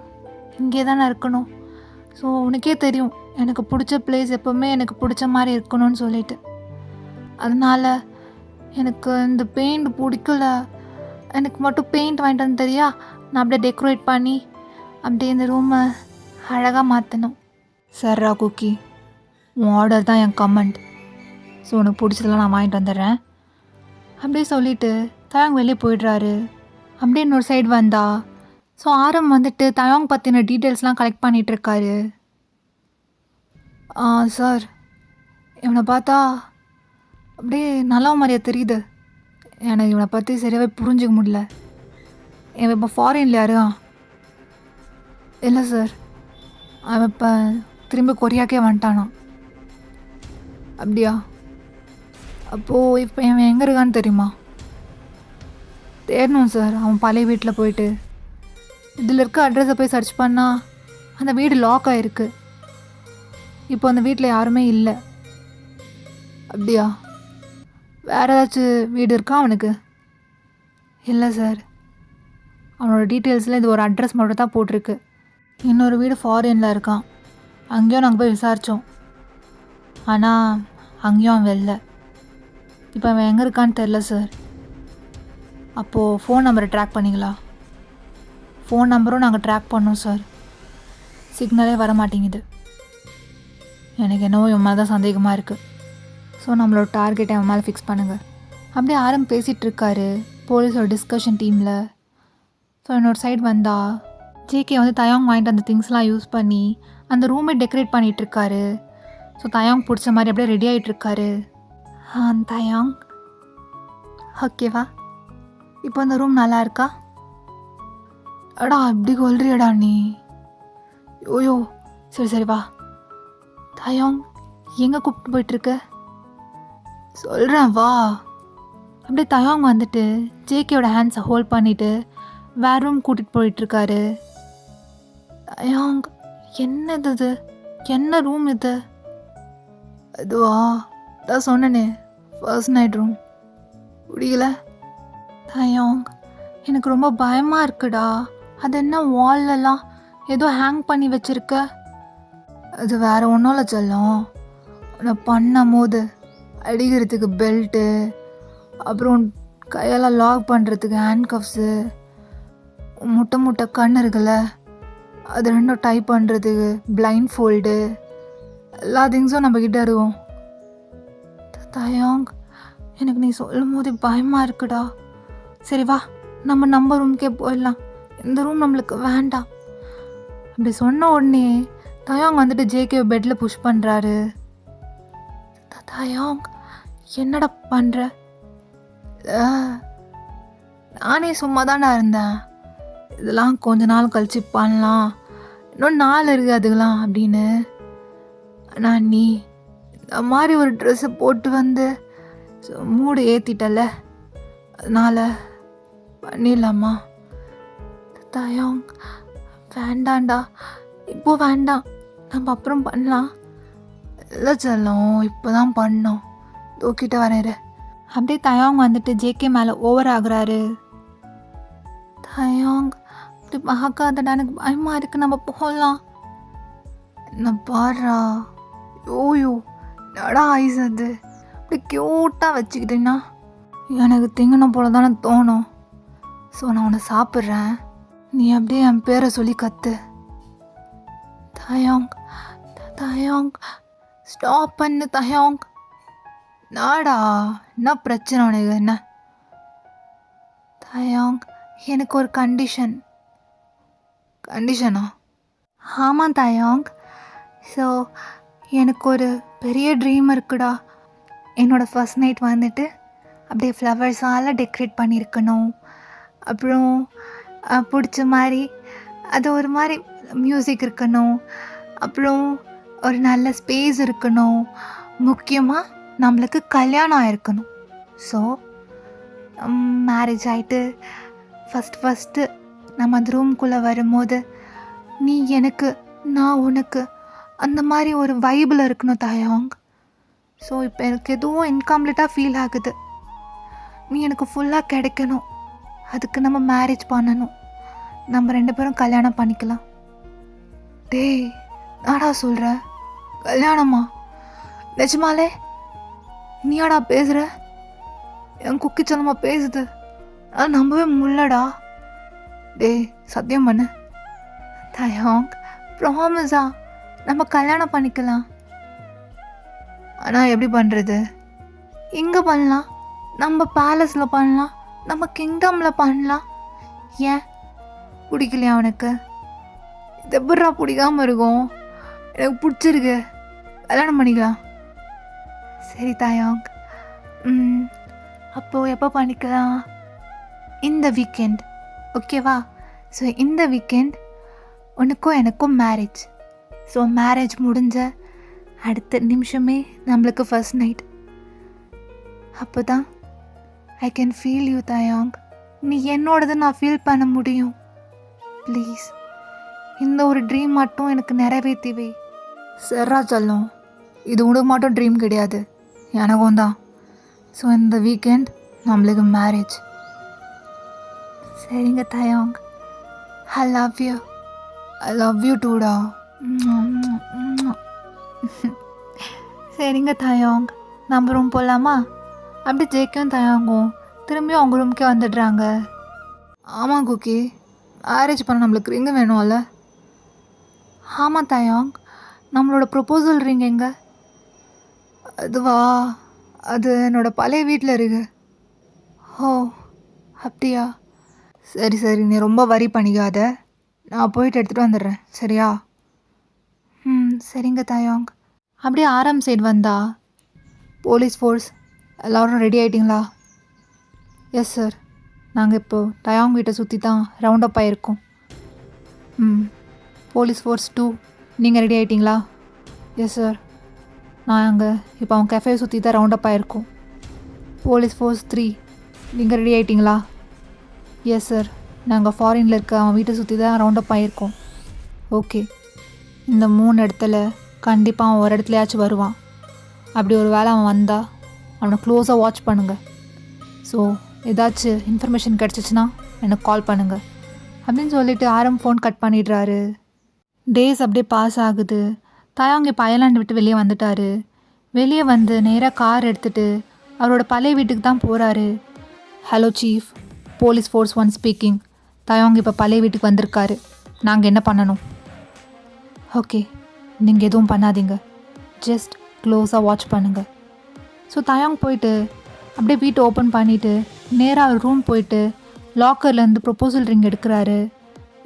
A: இங்கே தானே இருக்கணும். ஸோ உனக்கே தெரியும் எனக்கு பிடிச்ச பிளேஸ் எப்போவுமே எனக்கு பிடிச்ச மாதிரி இருக்கணும்னு சொல்லிட்டு. அதனால் எனக்கு இந்த பெயிண்ட் பிடிக்கல. எனக்கு மட்டும் பெயிண்ட் வாங்கிட்டு வந்து தெரியா? நான் அப்படியே டெக்கரேட் பண்ணி அப்படியே இந்த ரூமை அழகாக மாற்றணும். சர்ரா குக்கி, உன் ஆர்டர் தான் என் கமெண்ட். ஸோ உனக்கு பிடிச்சதெல்லாம் நான் வாங்கிட்டு வந்துடுறேன் அப்படியே சொல்லிவிட்டு தயாங் வெளியே போயிடுறாரு. அப்படியே இன்னொரு சைடு வந்தா ஸோ ஆரம் வந்துட்டு தயாங் பற்றின டீட்டெயில்ஸ்லாம் கலெக்ட் பண்ணிகிட்ருக்காரு. சார், இவனை பார்த்தா அப்படியே நல்லா மாதிரியா தெரியுது. எனக்கு இவனை பற்றி சரியாகவே புரிஞ்சிக்க முடியல. இவன் இப்போ ஃபாரின்ல இருக்கான். இல்லை சார், அவன் இப்போ திரும்பி கொரியாக்கே வந்துட்டானான். அப்படியா? அப்போது இப்போ இவன் எங்கே இருக்கான்னு தெரியுமா? தேடணும் சார். அவன் பழைய வீட்டில் போயிட்டு இதில் இருக்க அட்ரஸை போய் சர்ச் பண்ணால் அந்த வீடு லாக் ஆகிருக்கு. இப்போ அந்த வீட்டில் யாருமே இல்லை. அப்படியா? வேறு ஏதாச்சும் வீடு இருக்கா அவனுக்கு? இல்லை சார், அவனோட டீட்டெயில்ஸில் இது ஒரு அட்ரஸ் மட்டும் தான் போட்டிருக்கு. இன்னொரு வீடு ஃபாரினில் இருக்கான். அங்கேயும் நாங்கள் போய் விசாரித்தோம். ஆனால் அங்கேயும் அவன் வெளில. இப்போ அவன் எங்கே இருக்கான்னு தெரில சார். அப்போது ஃபோன் நம்பரை ட்ராக் பண்ணிங்களா? ஃபோன் நம்பரும் நாங்கள் ட்ராக் பண்ணோம் சார். சிக்னலே வர மாட்டேங்குது. எனக்கு என்னவோ இவன் மேலே தான் சந்தேகமாக இருக்குது. ஸோ நம்மளோட டார்கெட்டை அவன் மேலே ஃபிக்ஸ் பண்ணுங்கள். அப்படியே ஆரம் பேசிகிட்ருக்காரு போலீஸோட டிஸ்கஷன் டீமில். ஸோ என்னோட சைடு வந்தா ஜேகே வந்து தயாங் வாங்கிட்டு அந்த திங்ஸ்லாம் யூஸ் பண்ணி அந்த ரூமை டெக்கரேட் பண்ணிகிட்ருக்காரு. ஸோ தயாங் பிடிச்ச மாதிரி அப்படியே ரெடி ஆகிட்ருக்காரு. தயாங் ஓகேவா? இப்போ அந்த ரூம் நல்லா இருக்கா? அடா இப்படி கொல்றியடா நீ. ஓயோ சரி சரி வா. தயாங் எங்கே கூப்பிட்டு போயிட்டுருக்க? சொல்கிறேன் வா. அப்படியே தயாங் வந்துட்டு ஜேகேயோட ஹேண்ட்ஸை ஹோல்ட் பண்ணிவிட்டு வேறு ரூம் கூட்டிகிட்டு போயிட்டுருக்காரு. தயாங் என்னது இது? என்ன ரூம் இது? அதுவா, தான் சொன்னனே ஃபர்ஸ்ட் நைட் ரூம். முடியல தயாங், எனக்கு ரொம்ப பயமாக இருக்குடா. அது என்ன வால்லலாம் ஏதோ ஹேங் பண்ணி வச்சுருக்க? அது வேறு ஒன்றும் இல்லை செல்லம். நான் பண்ணும் போது அடிக்கிறதுக்கு பெல்ட்டு, அப்புறம் கையெல்லாம் லாக் பண்ணுறதுக்கு ஹேண்ட் கப்ஸு, முட்டை முட்டை கண் இருக்குல்ல அது ரெண்டும் டைப் பண்ணுறதுக்கு பிளைண்ட் ஃபோல்டு, எல்லா திங்ஸும் நம்மக்கிட்ட இருக்கும். தயாங் எனக்கு நீ சொல்லும் போது பயமாக இருக்குடா. சரி வா, நம்ம ரூம்க்கே போயிடலாம். இந்த ரூம் நம்மளுக்கு வேண்டாம். அப்படி சொன்ன உடனே தயாங் வந்துட்டு ஜேகே பெட்டில் புஷ் பண்ணுறாரு. தயாங் என்னடா பண்ணுற? நானே சும்மா தானே இருந்தேன். இதெல்லாம் கொஞ்ச நாள் கழிச்சு பண்ணலாம், இன்னும் நாள் இருக்குது அதுக்கெல்லாம் அப்படின்னு. ஆனால் நீ இந்த மாதிரி ஒரு ட்ரெஸ்ஸை போட்டு வந்து மூடு ஏற்றிட்டல, அதனால் பண்ணிடலாமா? தயாங் வேண்டாண்டா, இப்போ வேண்டாம், நம்ம அப்புறம் பண்ணலாம். இல்லை செல்லம், இப்போ தான் பண்ணோம். தூக்கிட்ட வரேன். அப்படியே தயாங் வந்துட்டு ஜேகே மேலே ஓவர் ஆகுறாரு. தயாங் இப்படி பார்க்காதடா, எனக்கு பயமாக இருக்குது, நம்ம போகலாம். என்ன பாடுறா? யோயோ நடா ஐஸ் அது அப்படி க்யூட்டாக வச்சுக்கிட்டேன்னா எனக்கு திங்கணும் போல தானே தோணும். ஸோ நான் உன்னை சாப்பிட்றேன், நீ அப்படியே என் பேரை சொல்லி கத்து. தயாங் தயாங் ஸ்டாப் பண்ணு தயாங். நாடா என்ன பிரச்சனை உனக்கு? என்ன தயாங், எனக்கு ஒரு கண்டிஷன். கண்டிஷனா? ஆமாம் தயாங். ஸோ எனக்கு ஒரு பெரிய ட்ரீம் இருக்குடா. என்னோடய ஃபர்ஸ்ட் நைட் வந்துட்டு அப்படியே ஃப்ளவர்ஸால் டெக்கரேட் பண்ணியிருக்கணும். அப்புறம் பிடிச்ச மாதிரி அது ஒரு மாதிரி மியூசிக் இருக்கணும். அப்புறம் ஒரு நல்ல ஸ்பேஸ் இருக்கணும். முக்கியமாக நம்மளுக்கு கல்யாணம் ஆயிருக்கணும். ஸோ மேரேஜ் ஆகிட்டு ஃபஸ்ட்டு நம்ம அந்த ரூம்குள்ளே வரும்போது நீ எனக்கு நான் உனக்கு அந்த மாதிரி ஒரு வைபிள் இருக்கணும் தாயாங். ஸோ இப்போ எனக்கு எதுவும் இன்கம்ப்ளீட்டாக ஃபீல் ஆகுது. நீ எனக்கு ஃபுல்லாக கிடைக்கணும். அதுக்கு நம்ம மேரேஜ் பண்ணணும். நம்ம 2 பேரும் கல்யாணம் பண்ணிக்கலாம். டேய் நாடா சொல்கிற? கல்யாணமா? நிஜமாலே நீயாடா பேசுகிற? என் குக்கி சொல்லமா பேசுது. நான் நம்பவே முடியலடா. டேய் சத்தியம் பண்ணு. தாயாங் ப்ராமிஸா நம்ம கல்யாணம் பண்ணிக்கலாம். ஆனால் எப்படி பண்ணுறது? எங்கே பண்ணலாம்? நம்ம பேலஸில் பண்ணலாம், நம்ம கிங்டமில் பண்ணலாம். ஏன் பிடிக்கலையா அவனுக்கு? இது எப்படா பிடிக்காமல் இருக்கும்? எனக்கு பிடிச்சிருக்கு, கல்யாணம் பண்ணிக்கலாம். சரி தாயாங், அப்போது எப்போ பண்ணிக்கலாம்? இந்த வீக்கெண்ட் ஓகேவா? ஸோ இந்த வீக்கெண்ட் உனக்கும் எனக்கும் மேரேஜ். ஸோ மேரேஜ் முடிஞ்ச அடுத்த நிமிஷமே நம்மளுக்கு ஃபர்ஸ்ட் நைட். அப்போ தான் ஐ கேன் ஃபீல் யூ தாயாங். நீ என்னோடது நான் ஃபீல் பண்ண முடியும். ப்ளீஸ் இந்த ஒரு ட்ரீம் மட்டும் எனக்கு நிறைவேற்றிவே. சரா சொல்லும், இது உனக்கு மட்டும் ட்ரீம் கிடையாது, எனக்கும் தான். ஸோ இந்த வீக்கெண்ட் நம்மளுக்கு மேரேஜ். சரிங்க தாயாங், ஐ லவ் யூ டூடா. சரிங்க தாயாங், நம்ம ரூம் போகலாமா? அப்படி ஜேக்கும் தாயாங்கும் திரும்பியும் அவங்க ரூம்க்கே வந்துடுறாங்க. ஆமாம் குக்கி, மேரேஜ் பண்ண நம்மளுக்கு ரிங்கு வேணும்ல? ஆமாம் தாயாங், நம்மளோட ப்ரொப்போசல் ரிங் எங்க? அதுவா, அது என்னோடய பழைய வீட்டில் இருக்கு. ஓ அப்படியா? சரி சரி, நீ ரொம்ப வரி பண்ணிக்காத, நான் போயிட்டு எடுத்துகிட்டு வந்துடுறேன், சரியா? சரிங்க தாயாங். அப்படியே ஆறாம் சைடு வந்தா போலீஸ் ஃபோர்ஸ் எல்லோரும் ரெடி ஆகிட்டிங்களா? எஸ் சார், நாங்கள் இப்போது டயாங் வீட்டை சுற்றி தான் ரவுண்ட் அப் ஆகிருக்கோம். போலீஸ் ஃபோர்ஸ் 2 நீங்கள் ரெடி ஆகிட்டிங்களா? எஸ் சார், நாங்கள் இப்போ அவன் கெஃபே சுற்றி தான் ரவுண்ட் அப் ஆகிருக்கோம். போலீஸ் ஃபோர்ஸ் 3 நீங்கள் ரெடி ஆகிட்டிங்களா? எஸ் சார், நாங்கள் ஃபாரினில் இருக்க அவன் வீட்டை சுற்றி தான் ரவுண்ட் அப் ஆகிருக்கோம். ஓகே, இந்த 3 இடத்துல கண்டிப்பாக அவன் ஒரு இடத்துலையாச்சும் வருவான். அப்படி ஒரு வேளை அவன் வந்தால் அவனை க்ளோஸாக வாட்ச் பண்ணுங்கள். ஸோ ஏதாச்சும் இன்ஃபர்மேஷன் கிடச்சிச்சின்னா எனக்கு கால் பண்ணுங்கள் அப்படின்னு சொல்லிவிட்டு ஆரம் ஃபோன் கட் பண்ணிடுறாரு. டேஸ் அப்படியே பாஸ் ஆகுது. தாயாங் இப்போ அயர்லாண்டு விட்டு வெளியே வந்துட்டார். வெளியே வந்து நேராக கார் எடுத்துகிட்டு அவரோட பழைய வீட்டுக்கு தான் போகிறாரு. Hello chief, police force 1 speaking. தாயாங் இப்போ பழைய வீட்டுக்கு வந்திருக்காரு. நாங்கள் என்ன பண்ணணும்? ஓகே, நீங்கள் எதுவும் பண்ணாதீங்க, ஜஸ்ட் க்ளோஸாக வாட்ச் பண்ணுங்கள். ஸோ தாயாங் போயிட்டு அப்படியே வீட்டை ஓப்பன் பண்ணிவிட்டு நேராக அவர் ரூம் போயிட்டு லாக்கர்லேருந்து ப்ரொப்போசல் ரிங் எடுக்கிறாரு.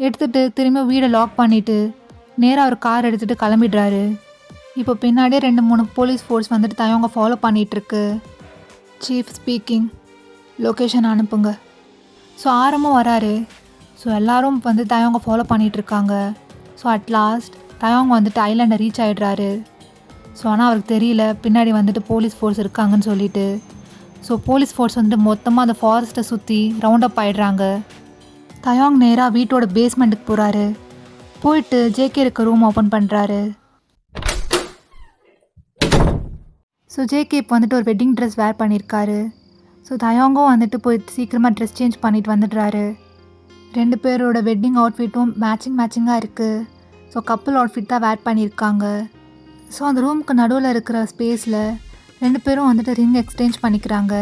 A: எடுத்துகிட்டு திரும்ப வீடை லாக் பண்ணிவிட்டு நேராக ஒரு கார் எடுத்துகிட்டு கிளம்பிடுறாரு. இப்போ பின்னாடியே 2-3 போலீஸ் ஃபோர்ஸ் வந்துட்டு தாயாங்க ஃபாலோ பண்ணிகிட்ருக்கு. சீஃப் ஸ்பீக்கிங், லொக்கேஷன் அனுப்புங்க. ஸோ ஆரமும் வராரு. ஸோ எல்லோரும் வந்து தாயாங்க ஃபாலோ பண்ணிகிட்ருக்காங்க. ஸோ அட் லாஸ்ட் தாயாங் வந்துட்டு ஐலாண்டை ரீச் ஆகிடுறாரு. ஸோ ஆனால் அவருக்கு தெரியல பின்னாடி வந்துட்டு போலீஸ் ஃபோர்ஸ் இருக்காங்கன்னு சொல்லிட்டு. ஸோ போலீஸ் ஃபோர்ஸ் வந்துட்டு மொத்தமாக அந்த ஃபாரஸ்ட்டை சுற்றி ரவுண்ட் அப் ஆகிடுறாங்க. தாயாங் நேராக வீட்டோட பேஸ்மெண்ட்டுக்கு போகிறாரு. போயிட்டு ஜேகே இருக்க ரூம் ஓப்பன் பண்ணுறாரு. ஸோ ஜேகே இப்போ வந்துட்டு ஒரு வெட்டிங் ட்ரெஸ் வேர் பண்ணியிருக்காரு. ஸோ தாயாங்கும் வந்துட்டு போய் சீக்கிரமாக ட்ரெஸ் சேஞ்ச் பண்ணிட்டு வந்துடுறாரு. 2 பேரோட வெட்டிங் அவுட்ஃபிட்டும் மேட்சிங்காக இருக்குது. ஸோ கப்புள் அவுட்ஃபிட் தான் வேர் பண்ணியிருக்காங்க. ஸோ அந்த ரூமுக்கு நடுவில் இருக்கிற ஸ்பேஸில் 2 பேரும் வந்துட்டு ரிங் எக்ஸ்சேஞ்ச் பண்ணிக்கிறாங்க.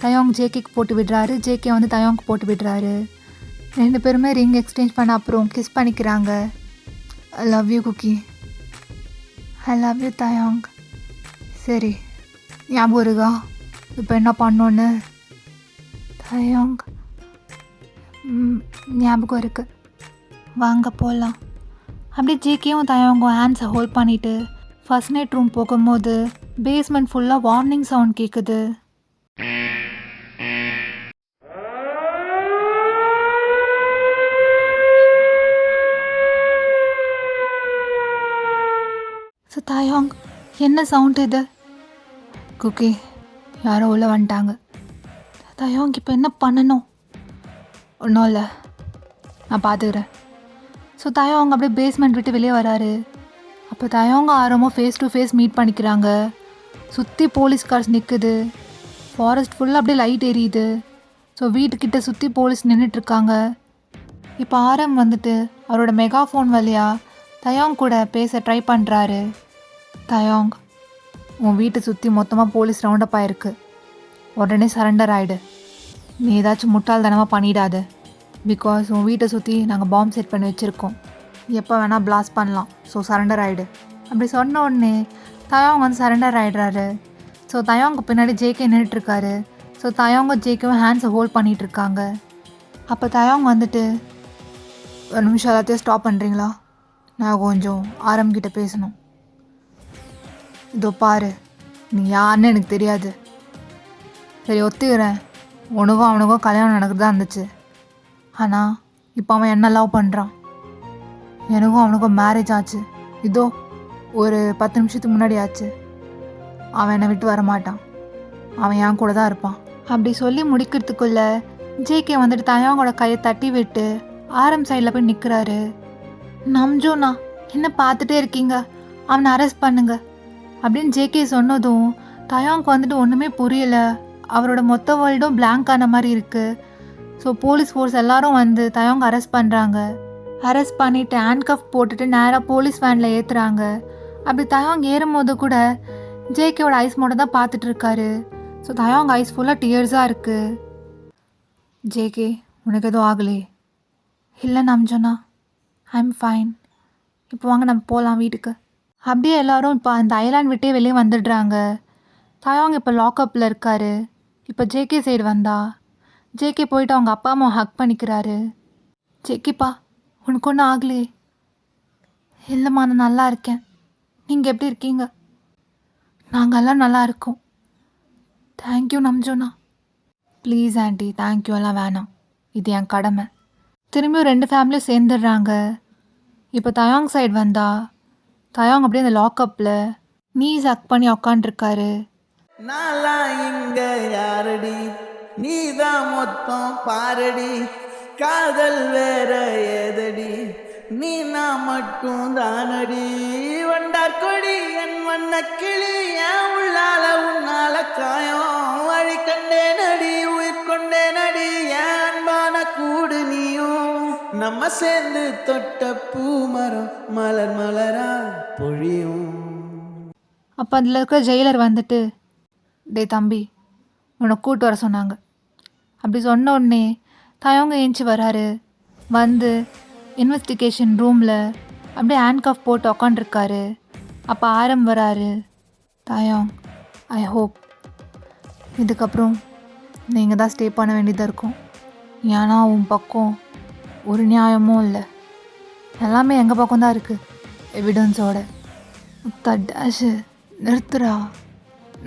A: தாயாங் ஜேகேக்கு போட்டு விடுறாரு, ஜேகே வந்து தாயாங்க்கு போட்டு விடுறாரு. 2 பேருமே ரிங் எக்ஸ்சேஞ்ச் பண்ண அப்புறம் கிஸ் பண்ணிக்கிறாங்க. I love you cookie. I love you தாயாங். சரி, ஞாபகம் இருக்கா இப்போ என்ன பண்ணோன்னு? தாயாங், ஞாபகம் இருக்குது, வாங்க போகலாம். அப்படியே ஜேகேவும் தாயாங்கும் ஹேண்ட்ஸை ஹோல்ட் பண்ணிவிட்டு ஃபர்ஸ்ட் நைட் ரூம் போகும்போது பேஸ்மெண்ட் ஃபுல்லாக வார்னிங் சவுண்ட் கேட்குது. ஸோ தாயாங், என்ன சவுண்ட் இது? குக்கி, யாரோ உள்ளே வந்துட்டாங்க. தாயாங், இப்போ என்ன பண்ணணும்? ஒன்றும் இல்லை, நான் பார்த்துக்கிறேன். ஸோ தாயாங் அப்படியே பேஸ்மெண்ட் விட்டு வெளியே வராரு. அப்போ தாயாங்க ஆரம்பம் ஃபேஸ் டு ஃபேஸ் மீட் பண்ணிக்கிறாங்க. சுற்றி போலீஸ் கார்ஸ் நிற்குது. ஃபாரஸ்ட் ஃபுல்லாக அப்படியே லைட் எரியுது. ஸோ வீட்டுக்கிட்ட சுற்றி போலீஸ் நின்றுட்டுருக்காங்க. இப்போ ஆரம் வந்துட்டு அவரோட மெகாஃபோன் வழியாக தயாங் கூட பேச ட்ரை பண்ணுறாரு. தயாங், உன் வீட்டை சுற்றி மொத்தமாக போலீஸ் ரவுண்டப் ஆயிருக்கு. உடனே சரண்டர் ஆகிடு. நீ ஏதாச்சும் முட்டாள்தனமாக பண்ணிடாத. பிகாஸ் உன் வீட்டை சுற்றி நாங்கள் பாம்பு செட் பண்ணி வச்சுருக்கோம். எப்போ வேணால் பிளாஸ்ட் பண்ணலாம். ஸோ சரண்டர் ஆகிடு. அப்படி சொன்ன உடனே தயாங் வந்து சரண்டர் ஆகிடுறாரு. ஸோ தயாங்க பின்னாடி ஜேகே நின்றுட்டுருக்காரு. ஸோ தயாங்க ஜேகேவும் ஹேண்ட்ஸை ஹோல்ட் பண்ணிகிட்ருக்காங்க. அப்போ தயாங் வந்துட்டு, ஒரு நிமிஷம் எல்லாத்தையும் ஸ்டாப் பண்ணுறீங்களா? நான் கொஞ்சம் ஆரம்பிக்கிட்ட பேசணும். இதோ பாரு, நீ யாருன்னு எனக்கு தெரியாது. சரி, ஒத்துக்கிறேன், உனக்கும் அவனுக்கும் கல்யாணம் நடக்குது தான் இருந்துச்சு. ஆனால் இப்போ அவன் என்ன லவ் பண்ணுறான். எனக்கும் அவனுக்கும் மேரேஜ் ஆச்சு. இதோ ஒரு 10 நிமிஷத்துக்கு முன்னாடி ஆச்சு. அவன் என்னை விட்டு வரமாட்டான். அவன் என் கூட தான் இருப்பான். அப்படி சொல்லி முடிக்கிறதுக்குள்ள ஜேகே வந்துட்டு தயாங்கோட கையை தட்டி விட்டு ஆரம் சைடில் போய் நிற்கிறாரு. நம்ஜோனா, என்ன பார்த்துட்டே இருக்கீங்க, அவனை அரெஸ்ட் பண்ணுங்க அப்படின்னு ஜேகே சொன்னதும் தயாங்க்கு வந்துட்டு ஒன்றுமே புரியல. அவரோட மொத்த வேர்ல்டும் பிளாங்க் ஆன மாதிரி இருக்குது. ஸோ போலீஸ் ஃபோர்ஸ் எல்லாரும் வந்து தயாங்க அரெஸ்ட் பண்ணுறாங்க. அரெஸ்ட் பண்ணிவிட்டு ஹேண்ட்கஃப் போட்டுட்டு நேராக போலீஸ் வேனில் ஏற்றுறாங்க. அப்படி தயாங் ஏறும்போது கூட ஜேகேவோட ஐஸ் மட்டும் தான் பார்த்துட்ருக்காரு. ஸோ தயாங் ஐஸ் ஃபுல்லாக டியர்ஸாக இருக்குது. ஜேகே, உனக்கு எதுவும் ஆகலே? இல்லை நம்ஜோனா, ஐ எம் ஃபைன். இப்போ வாங்க நம்ம போகலாம் வீட்டுக்கு. அப்படியே எல்லோரும் இப்போ அந்த ஐலாண்ட் விட்டே வெளியே வந்துடுறாங்க. தயாங் இப்போ லாக்அப்பில் இருக்கார். இப்போ ஜேகே சைடு வந்தா ஜேகே போயிட்டு அவங்க அப்பா அம்மா ஹக் பண்ணிக்கிறாரு. ஜேகேப்பா, உனக்கு ஒன்றும் ஆகலையே? இல்லைம்மா, நான் நல்லா இருக்கேன். நீங்கள் எப்படி இருக்கீங்க? நாங்கள் எல்லாம் நல்லா இருக்கோம். தேங்க்யூ நம்ஜோனா. ப்ளீஸ் ஆண்டி, தேங்க்யூ எல்லாம் வேணாம், இது என் கடமை. திரும்பியும் 2 ஃபேமிலியும் சேர்ந்துடுறாங்க. இப்போ தயாங் சைடு வந்தா தயாங் அப்படியே அந்த லாக்அப்பில் நீஸ் ஹக் பண்ணி உக்காண்டிருக்காரு.
B: நாளா இங்க யாரடி, நீதான் மொத்தம் பாரடி, காதல் வேற ஏதடி, நீ நான் மட்டும் தானடி, வண்டார் கொடி என் வண்ண கிளி, என் உள்ளால உன்னால காயம், வழி கண்டே நடி, உயிர் கொண்டே நடி, என் அன்பான கூடு நீயும், நம்ம சேர்ந்து தொட்ட பூ மரம் மலர் மலரா பொழியும்.
A: அப்போ அதில் இருக்கிற ஜெயிலர் வந்துட்டு, டே தம்பி, உன்னை கூட்டு வர சொன்னாங்க. அப்படி சொன்ன உடனே தயவங்க ஏஞ்சி வராரு. வந்து இன்வெஸ்டிகேஷன் ரூமில் அப்படியே ஹேண்ட்கஃப் போட்டு உக்காண்டிருக்காரு. அப்போ ஆரம் வராரு. தயாங், ஐ ஹோப் இதுக்கப்புறம் நீங்கள் தான் ஸ்டே பண்ண வேண்டியதாக இருக்கும். ஏன்னா உன் பக்கம் ஒரு நியாயமும் இல்லை, எல்லாமே எங்கள் பக்கம் தான் இருக்குது எவிடன்ஸோட. டேஷு நிறுத்துறா,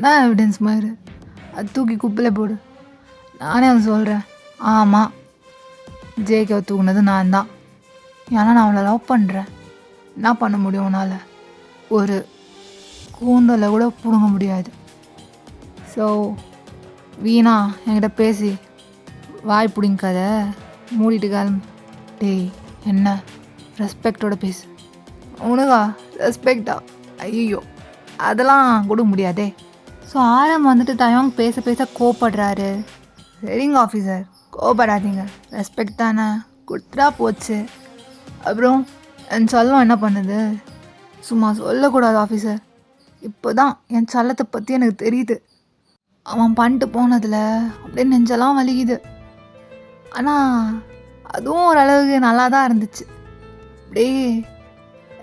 A: நான் எவிடன்ஸ் மாதிரி அது தூக்கி குப்பையில் போடு. நானே அவன் சொல்கிறேன். ஆமாம், ஜேகேவை தூக்குனது நான் தான். ஏன்னா நான் அவளை லவ் பண்ணுறேன். என்ன பண்ண முடியும் உன்னால்? ஒரு கூந்தலை கூட பிடுங்க முடியாது. ஸோ வீணா என்கிட்ட பேசி வாய் பிடிங்காத, மூடிட்டு கிளம்பு. டேய், என்ன ரெஸ்பெக்டோட பேசு. உனக்கா ரெஸ்பெக்டா? ஐயோ, அதெல்லாம் கொடுக்க முடியாதே. ஸோ ஆரம் வந்துட்டு தயாங் பேச பேச கோவப்படுறாரு. சரிங்க ஆஃபீஸர், கோவப்படாதீங்க, ரெஸ்பெக்ட் தானே, கொடுத்துட்டா போச்சு. அப்புறம் என் செல்லம் என்ன பண்ணுது? சும்மா சொல்லக்கூடாது ஆஃபீஸர். இப்போ தான் என் செல்லத்தை பற்றி எனக்கு தெரியுது. அவன் பண்ணிட்டு போனதில் அப்படியே நெஞ்செல்லாம் வலிக்குது. ஆனால் அதுவும் ஓரளவுக்கு நல்லா தான் இருந்துச்சு. அப்படியே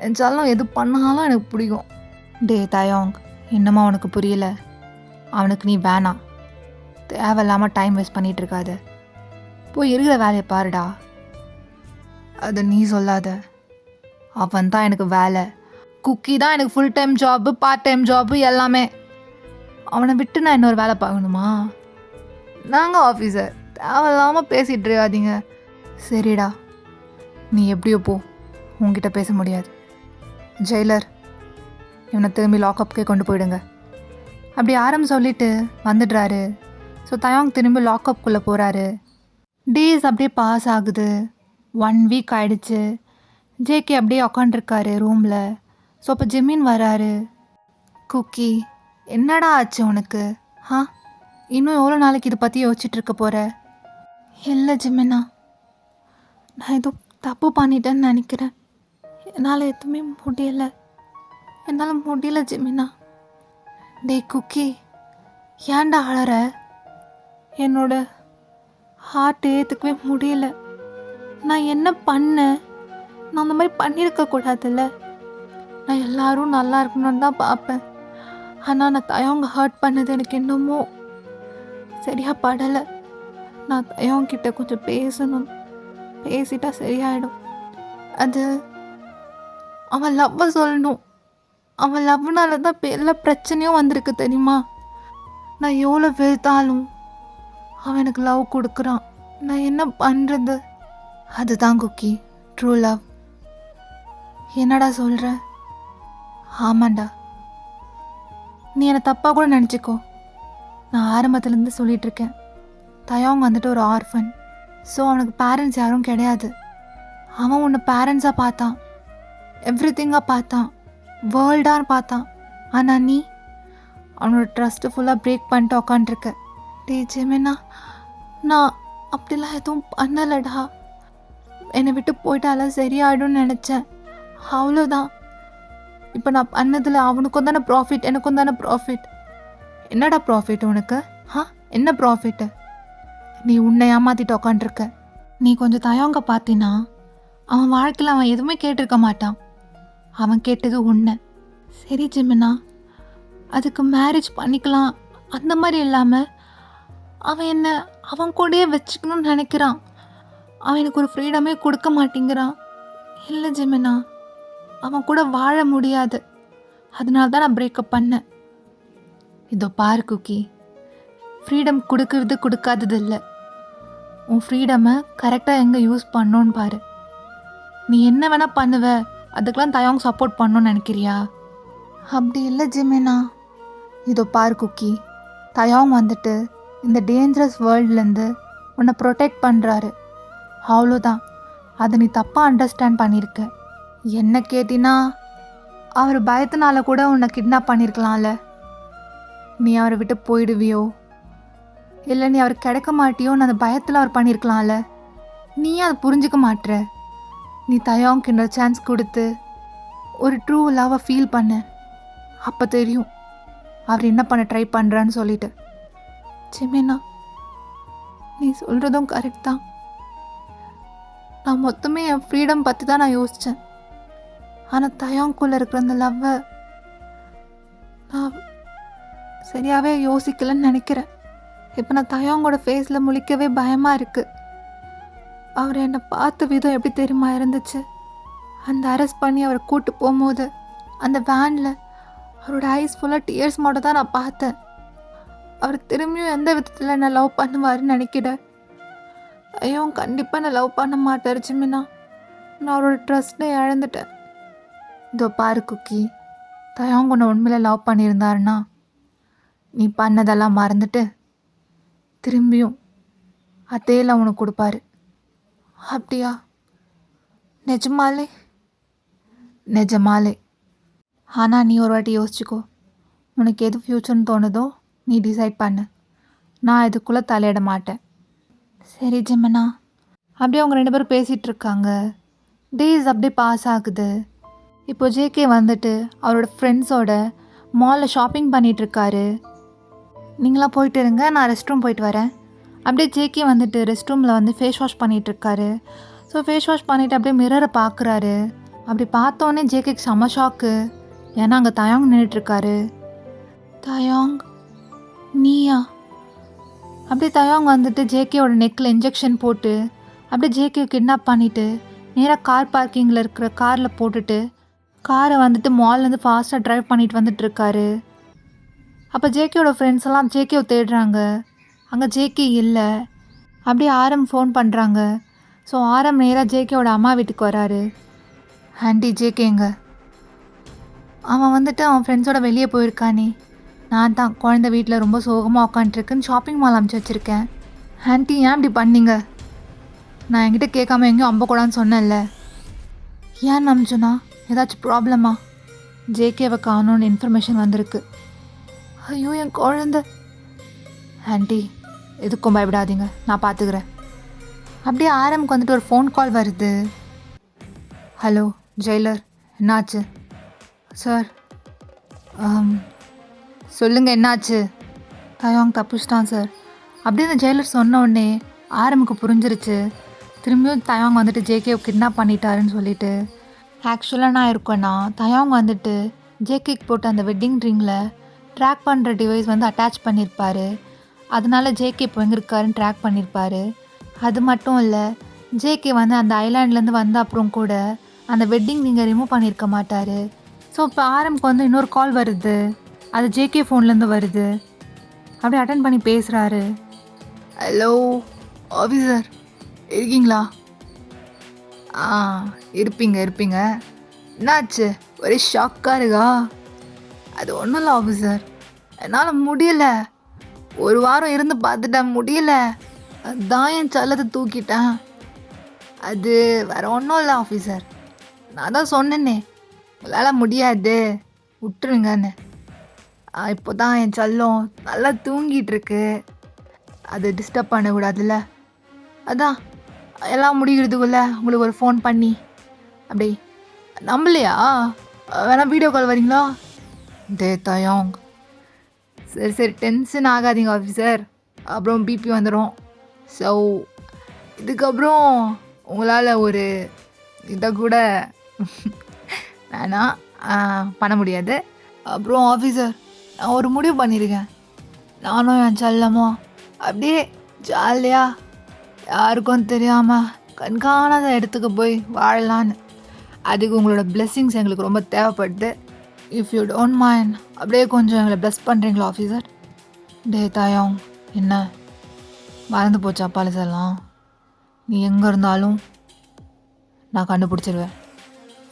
A: என் செல்லம் எது பண்ணாலும் எனக்கு பிடிக்கும். டே தயாங், இன்னமும் அவனுக்கு புரியல. அவனுக்கு நீ வேணாம். தேவையில்லாமல் டைம் வேஸ்ட் பண்ணிகிட்டு இருக்காத. போய் இருக்கிற வேலையை பாருடா. அதை நீ சொல்லாத. அவன் தான் எனக்கு வேலை. குக்கி தான் எனக்கு full time job part time job எல்லாமே. அவனை விட்டு நான் இன்னொரு வேலை பார்க்கணுமா? நாங்கள் ஆஃபீஸர், தேவையில்லாமல் பேசிகிட்டு இருக்காதீங்க. சரிடா, நீ எப்படியோ போ, உங்ககிட்ட பேச முடியாது. ஜெயிலர், இவனை திரும்பி லாக்அப்கே கொண்டு போயிடுங்க. அப்படி ஆரம் சொல்லிட்டு வந்துடுறாரு. ஸோ தயாங் திரும்பி லாக்அப்குள்ளே போகிறாரு. டேஸ் அப்படியே பாஸ் ஆகுது. 1 வீக் ஆயிடுச்சு. ஜேகே அப்படியே உக்காண்டிருக்காரு ரூமில். ஸோ அப்போ ஜிமின் வராரு. குக்கி, என்னடா ஆச்சு உனக்கு? இன்னும் எவ்வளோ நாளைக்கு இதை பற்றி யோசிச்சுட்டு இருக்க போகிற? இல்லை ஜிமினா, நான் ஏதோ தப்பு பண்ணிட்டேன்னு நினைக்கிறேன். என்னால் எதுவுமே முடியலை. என்னால் முடியல ஜிமினா. டே குக்கி, ஏன்டா அழற? என்னோட ஹார்ட் ஏற்றுக்கவே முடியல. நான் என்ன பண்ணேன்? நான் அந்த மாதிரி பண்ணியிருக்க கூடாதுல்ல. நான் எல்லாரும் நல்லா இருக்கணும்னு தான் பார்ப்பேன். ஆனால் நான் தயவங்க ஹர்ட் பண்ணது எனக்கு என்னமோ சரியாக படலை. நான் தயவங்கிட்ட கொஞ்சம் பேசணும். பேசிட்டா சரியாயிடும். அது அவன் லவ்வை சொல்லணும். அவன் லவ்னால தான் இப்போ எல்லா பிரச்சனையும் வந்திருக்கு தெரியுமா? நான் எவ்வளோ வெறுத்தாலும் அவன் எனக்கு லவ் கொடுக்குறான். நான் என்ன பண்ணுறது? அதுதான் குக்கி, ட்ரூ லவ். என்னடா சொல்கிற? ஆமாண்டா, நீ என்னை தப்பாக கூட நினச்சிக்கோ. நான் ஆரம்பத்துலேருந்து சொல்லிகிட்ருக்கேன். தயாங் வந்துட்டு ஒரு ஆர்ஃபன். ஸோ அவனுக்கு பேரண்ட்ஸ் யாரும் கிடையாது. அவன் உன்னை பேரண்ட்ஸாக பார்த்தான், எவ்ரிதிங்காக பார்த்தான், வேர்ல்டான்னு பார்த்தான். ஆனால் நீ அவனோட ட்ரஸ்ட்டு ஃபுல்லாக பிரேக் பண்ணிட்டு உக்காண்ட்ருக்க. டே ஜெமினா, நான் அப்படிலாம் எதுவும் பண்ணலடா. என்னை விட்டு போயிட்டாலாம் சரியாயிடும்னு நினச்சேன். அவ்வளோதான். இப்போ நான் பண்ணதில் அவனுக்கும் தானே ப்ராஃபிட், எனக்கும் தானே ப்ராஃபிட். என்னடா ப்ராஃபிட் உனக்கு? என்ன ப்ராஃபிட்டு? நீ உன்னை ஏமாற்றிட்டு உக்காண்ட்ருக்க. நீ கொஞ்சம் தயவங்க பார்த்தினா அவன் வாழ்க்கையில் அவன் எதுவுமே கேட்டிருக்க மாட்டான். அவன் கேட்டது உன்னை. சரி ஜிமினா, அதுக்கு மேரேஜ் பண்ணிக்கலாம் அந்த மாதிரி இல்லாமல் அவன் என்ன அவன் கூடயே வச்சுக்கணும்னு நினைக்கிறான். அவன் எனக்கு ஒரு ஃப்ரீடமே கொடுக்க மாட்டேங்கிறான். இல்லை ஜிமினா, அவன் கூட வாழ முடியாது. அதனால தான் நான் பிரேக்கப் பண்ணேன். இதோ பாரு குக்கி, ஃப்ரீடம் கொடுக்கறது கொடுக்காதது இல்லை. உன் ஃப்ரீடமை கரெக்டாக எங்கே யூஸ் பண்ணோன்னு பாரு. நீ என்ன வேணால் பண்ணுவ, அதுக்கெலாம் தயவங்க சப்போர்ட் பண்ணணும்னு நினைக்கிறியா? அப்படி இல்லை ஜிமினா. இதோ பாரு குக்கி, தயவங்க வந்துட்டு இந்த டேஞ்சரஸ் வேர்ல்ட்லேருந்து உன்னை ப்ரொடெக்ட் பண்ணுறாரு. அவ்வளோதான். அதை நீ தப்பாக அண்டர்ஸ்டாண்ட் பண்ணியிருக்க. என்ன கேட்டினா, அவர் பயத்தினால கூட உன்னை கிட்னாப் பண்ணியிருக்கலாம்ல. நீ அவரை விட்டு போயிடுவியோ, இல்லை நீ அவர் கிடைக்க மாட்டியோன்னு அந்த பயத்தில் அவர் பண்ணியிருக்கலாம்ல. நீ அதை புரிஞ்சுக்க மாட்டுற. நீ தயவுக்கு இன்னொரு சான்ஸ் கொடுத்து ஒரு ட்ரூ லவ்வை ஃபீல் பண்ண. அப்போ தெரியும் அவர் என்ன பண்ண ட்ரை பண்ணுறான்னு சொல்லிட்டு. ஜிமினா, நீ சொல்கிறதும் கரெக்ட் தான். நான் மொத்தமே என் ஃப்ரீடம் பற்றி தான் நான் யோசித்தேன். ஆனால் தயவுக்குள்ளே இருக்கிற அந்த லவ்வை நான் சரியாகவே யோசிக்கலன்னு நினைக்கிறேன். இப்போ நான் தயவங்கோட ஃபேஸில் முழிக்கவே பயமாக இருக்குது. அவர் என்னை பார்த்த விதம் எப்படி தெரியுமா இருந்துச்சு? அந்த அரெஸ்ட் பண்ணி அவரை கூட்டு போகும்போது அந்த வேனில் அவரோட ஐஸ் ஃபுல்லாக டியர்ஸ் மட்டும் தான் நான் பார்த்தேன். அவர் திரும்பியும் எந்த விதத்தில் என்னை லவ் பண்ணுவாருன்னு நினைக்கிறேன். ஐயோ, கண்டிப்பாக நான் லவ் பண்ண மாட்டார் ஜிமினா. நான் அவரோட ட்ரஸ்ட்டை இழந்துட்டேன். இதோ பாரு குக்கி, தயவங்க உன்னை உண்மையில லவ் பண்ணியிருந்தாருன்னா நீ பண்ணதெல்லாம் மறந்துட்டு திரும்பியும் அதே லவ் உனக்கு கொடுப்பாரு. அப்படியா? நிஜமாலே? நிஜமாலே. ஆனால் நீ ஒரு வாட்டி யோசிச்சுக்கோ. உனக்கு எது ஃப்யூச்சர்னு தோணுதோ நீ டிசைட் பண்ணு. நான் இதுக்குள்ளே தலையிட மாட்டேன். சரி ஜிமினா. அப்படியே அவங்க 2 பேரும் பேசிகிட்டு இருக்காங்க. டேஸ் அப்படியே பாஸ் ஆகுது. இப்போ ஜேகே வந்துட்டு அவரோட ஃப்ரெண்ட்ஸோட மாலில் ஷாப்பிங் பண்ணிகிட்ருக்காரு. நீங்களாம் போயிட்டு இருங்க, நான் ரெஸ்ட் ரூம் போயிட்டு வரேன். அப்படியே ஜேகே வந்துட்டு ரெஸ்ட் ரூமில் வந்து ஃபேஸ் வாஷ் பண்ணிகிட்ருக்காரு. ஸோ ஃபேஸ் வாஷ் பண்ணிவிட்டு அப்படியே மிரரை பார்க்குறாரு. அப்படி பார்த்தோன்னே ஜேகேக்கு செம்ம ஷாக்கு. ஏன்னா அங்கே தயாங் நின்றுட்டுருக்காரு. தயாங், நீயா? அப்படியே தயாங் வந்துட்டு ஜேகேவோட நெக்கில் இன்ஜெக்ஷன் போட்டு அப்படியே ஜேகே கிட்னாப் பண்ணிவிட்டு நேராக கார் பார்க்கிங்கில் இருக்கிற காரில் போட்டுட்டு காரை வந்துட்டு மால்லேருந்து ஃபாஸ்ட்டாக ட்ரைவ் பண்ணிட்டு வந்துட்டுருக்காரு. அப்போ ஜேகேயோட ஃப்ரெண்ட்ஸ் எல்லாம் ஜேகேவை தேடுறாங்க. அங்கே ஜேகே இல்லை. அப்படியே ஆரம் ஃபோன் பண்ணுறாங்க. ஸோ ஆரம் நேராக ஜேகேவோட அம்மா வீட்டுக்கு வராரு. ஆண்டி ஜேகேங்க. அவன் வந்துட்டு அவன் ஃப்ரெண்ட்ஸோட வெளியே போயிருக்கானே. நான் தான் குழந்தை வீட்டில் ரொம்ப சோகமாக உட்காந்துருக்குன்னு ஷாப்பிங் மால் அமுச்சு வச்சுருக்கேன். ஆண்டி ஏன் இப்படி பண்ணீங்க? நான் என்கிட்ட கேட்காம எங்கேயும் அம்பக்கூடாதுன்னு சொன்னேன்ல. ஏன் அமிச்சுனா ஏதாச்சும் ப்ராப்ளமா? ஜேகேவை காணோன்னு இன்ஃபர்மேஷன் வந்திருக்கு. ஐயோ என் குழந்தை. ஆண்டி எதுக்கும் பயப்படாதீங்க, நான் பார்த்துக்கிறேன். அப்படியே ஆரம்புக்கு வந்துட்டு ஒரு ஃபோன் கால் வருது. ஹலோ ஜெயிலர், என்னாச்சு? சார் சொல்லுங்கள் என்னாச்சு? தயாங் தப்பிச்சிட்டான் சார். அப்படியே அந்த ஜெயிலர் சொன்ன உடனே ஆரம்புக்கு புரிஞ்சிருச்சு. திரும்பியும் தயாங் வந்துட்டு ஜேகேவை கிட்னாப் பண்ணிட்டாருன்னு சொல்லிட்டு. ஆக்சுவலாக நான் இருக்கேன்னா தயாங் வந்துட்டு ஜேகேக்கு போட்டு அந்த வெட்டிங் ரிங்கில் ட்ராக் பண்ணுற டிவைஸ் வந்து அட்டாச் பண்ணியிருப்பார். அதனால ஜேகே இப்போ எங்கே இருக்காருன்னு ட்ராக் பண்ணியிருப்பார். அது மட்டும் இல்லை, ஜேகே வந்து அந்த ஐலாண்ட்லேருந்து வந்த அப்புறம் கூட அந்த வெட்டிங் ரிங்கை ரிமூவ் பண்ணியிருக்க மாட்டார். ஸோ இப்போ ஆரம்புக்கு வந்து இன்னொரு கால் வருது. அது ஜேகே ஃபோன்லேருந்து வருது. அப்படியே அட்டன் பண்ணி பேசுகிறாரு. ஹலோ ஆஃபீஸர், இருக்கீங்களா? இருப்பீங்க. என்னாச்சு? ஒரே ஷாக்காக இருக்கா? அது ஒன்றும் இல்லை ஆஃபீஸர், என்னால் முடியல. ஒரு வாரம் இருந்து பார்த்துட்டேன், முடியல. அதுதான் என் செல்லத்தை தூக்கிட்டேன். அது வேற ஒன்றும் இல்லை ஆஃபீஸர், நான் தான் சொன்னேனே உங்களால் முடியாது, விட்டுருங்கன்னு. இப்போ தான் என் செல்லம் நல்லா தூங்கிட்டு இருக்கு. அது டிஸ்டர்ப் பண்ணக்கூடாதுல்ல, அதான் எல்லாம் முடிகிறதுக்குள்ள உங்களுக்கு ஒரு ஃபோன் பண்ணி. அப்படி நம்பலையா? வேணா வீடியோ கால் வரீங்களா? தயாங், சரி டென்ஷன் ஆகாதீங்க ஆஃபீஸர், அப்புறம் பிபி வந்துடும். ஸோ இதுக்கப்புறம் உங்களால் ஒரு இதை கூட வேணாம் பண்ண முடியாது. அப்புறம் ஆஃபீஸர், நான் ஒரு முடிவு பண்ணியிருக்கேன். நானும் என் செல்லமும் அப்படியே ஜாலியாக யாருக்கும் தெரியாமல் கண்காணாத இடத்துக்கு போய் வாழலான்னு. அதுக்கு உங்களோட பிளெஸ்ஸிங்ஸ் எங்களுக்கு ரொம்ப தேவைப்படுது. இஃப் யூ டோன்ட் மைண்ட் அப்படியே கொஞ்சம் எங்களை ப்ளஸ் பண்ணுறீங்களா ஆஃபீஸர்? தயாங், என்ன மறந்து போச்சா பழசெல்லாம்? நீ எங்கே இருந்தாலும் நான் கண்டுபிடிச்சிருவேன்.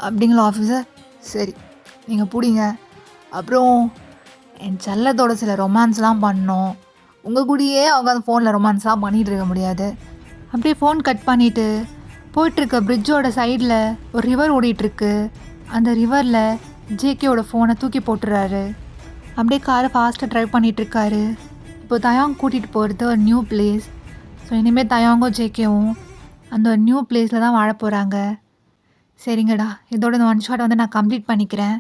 A: அப்படிங்களா ஆஃபீஸர்? சரி, நீங்கள் பிடிங்க. அப்புறம் என் செல்லத்தோட சில ரொமான்ஸ்லாம் பண்ணோம். உங்கள் கூடயே அவங்க அந்த ஃபோனில் ரொமான்ஸ்லாம் பண்ணிகிட்டு இருக்க முடியாது. அப்படியே ஃபோன் கட் பண்ணிவிட்டு போயிட்டுருக்க பிரிட்ஜோட சைடில் ஒரு ரிவர் ஓடிட்டுருக்கு. அந்த ரிவரில் ஜேகேவோட ஃபோனை தூக்கி போட்டுறாரு. அப்படியே காரை ஃபாஸ்ட்டாக ட்ரைவ் பண்ணிகிட்ருக்காரு. இப்போ தயாங் கூட்டிகிட்டு போகிறது ஒரு நியூ பிளேஸ். ஸோ இனிமேல் தயாங்கும் ஜேகேவும் அந்த ஒரு நியூ பிளேஸில் தான் வாழ போகிறாங்க. சரிங்கடா, இதோட இந்த ஒன் ஷாட் வந்து நான் கம்ப்ளீட் பண்ணிக்கிறேன்.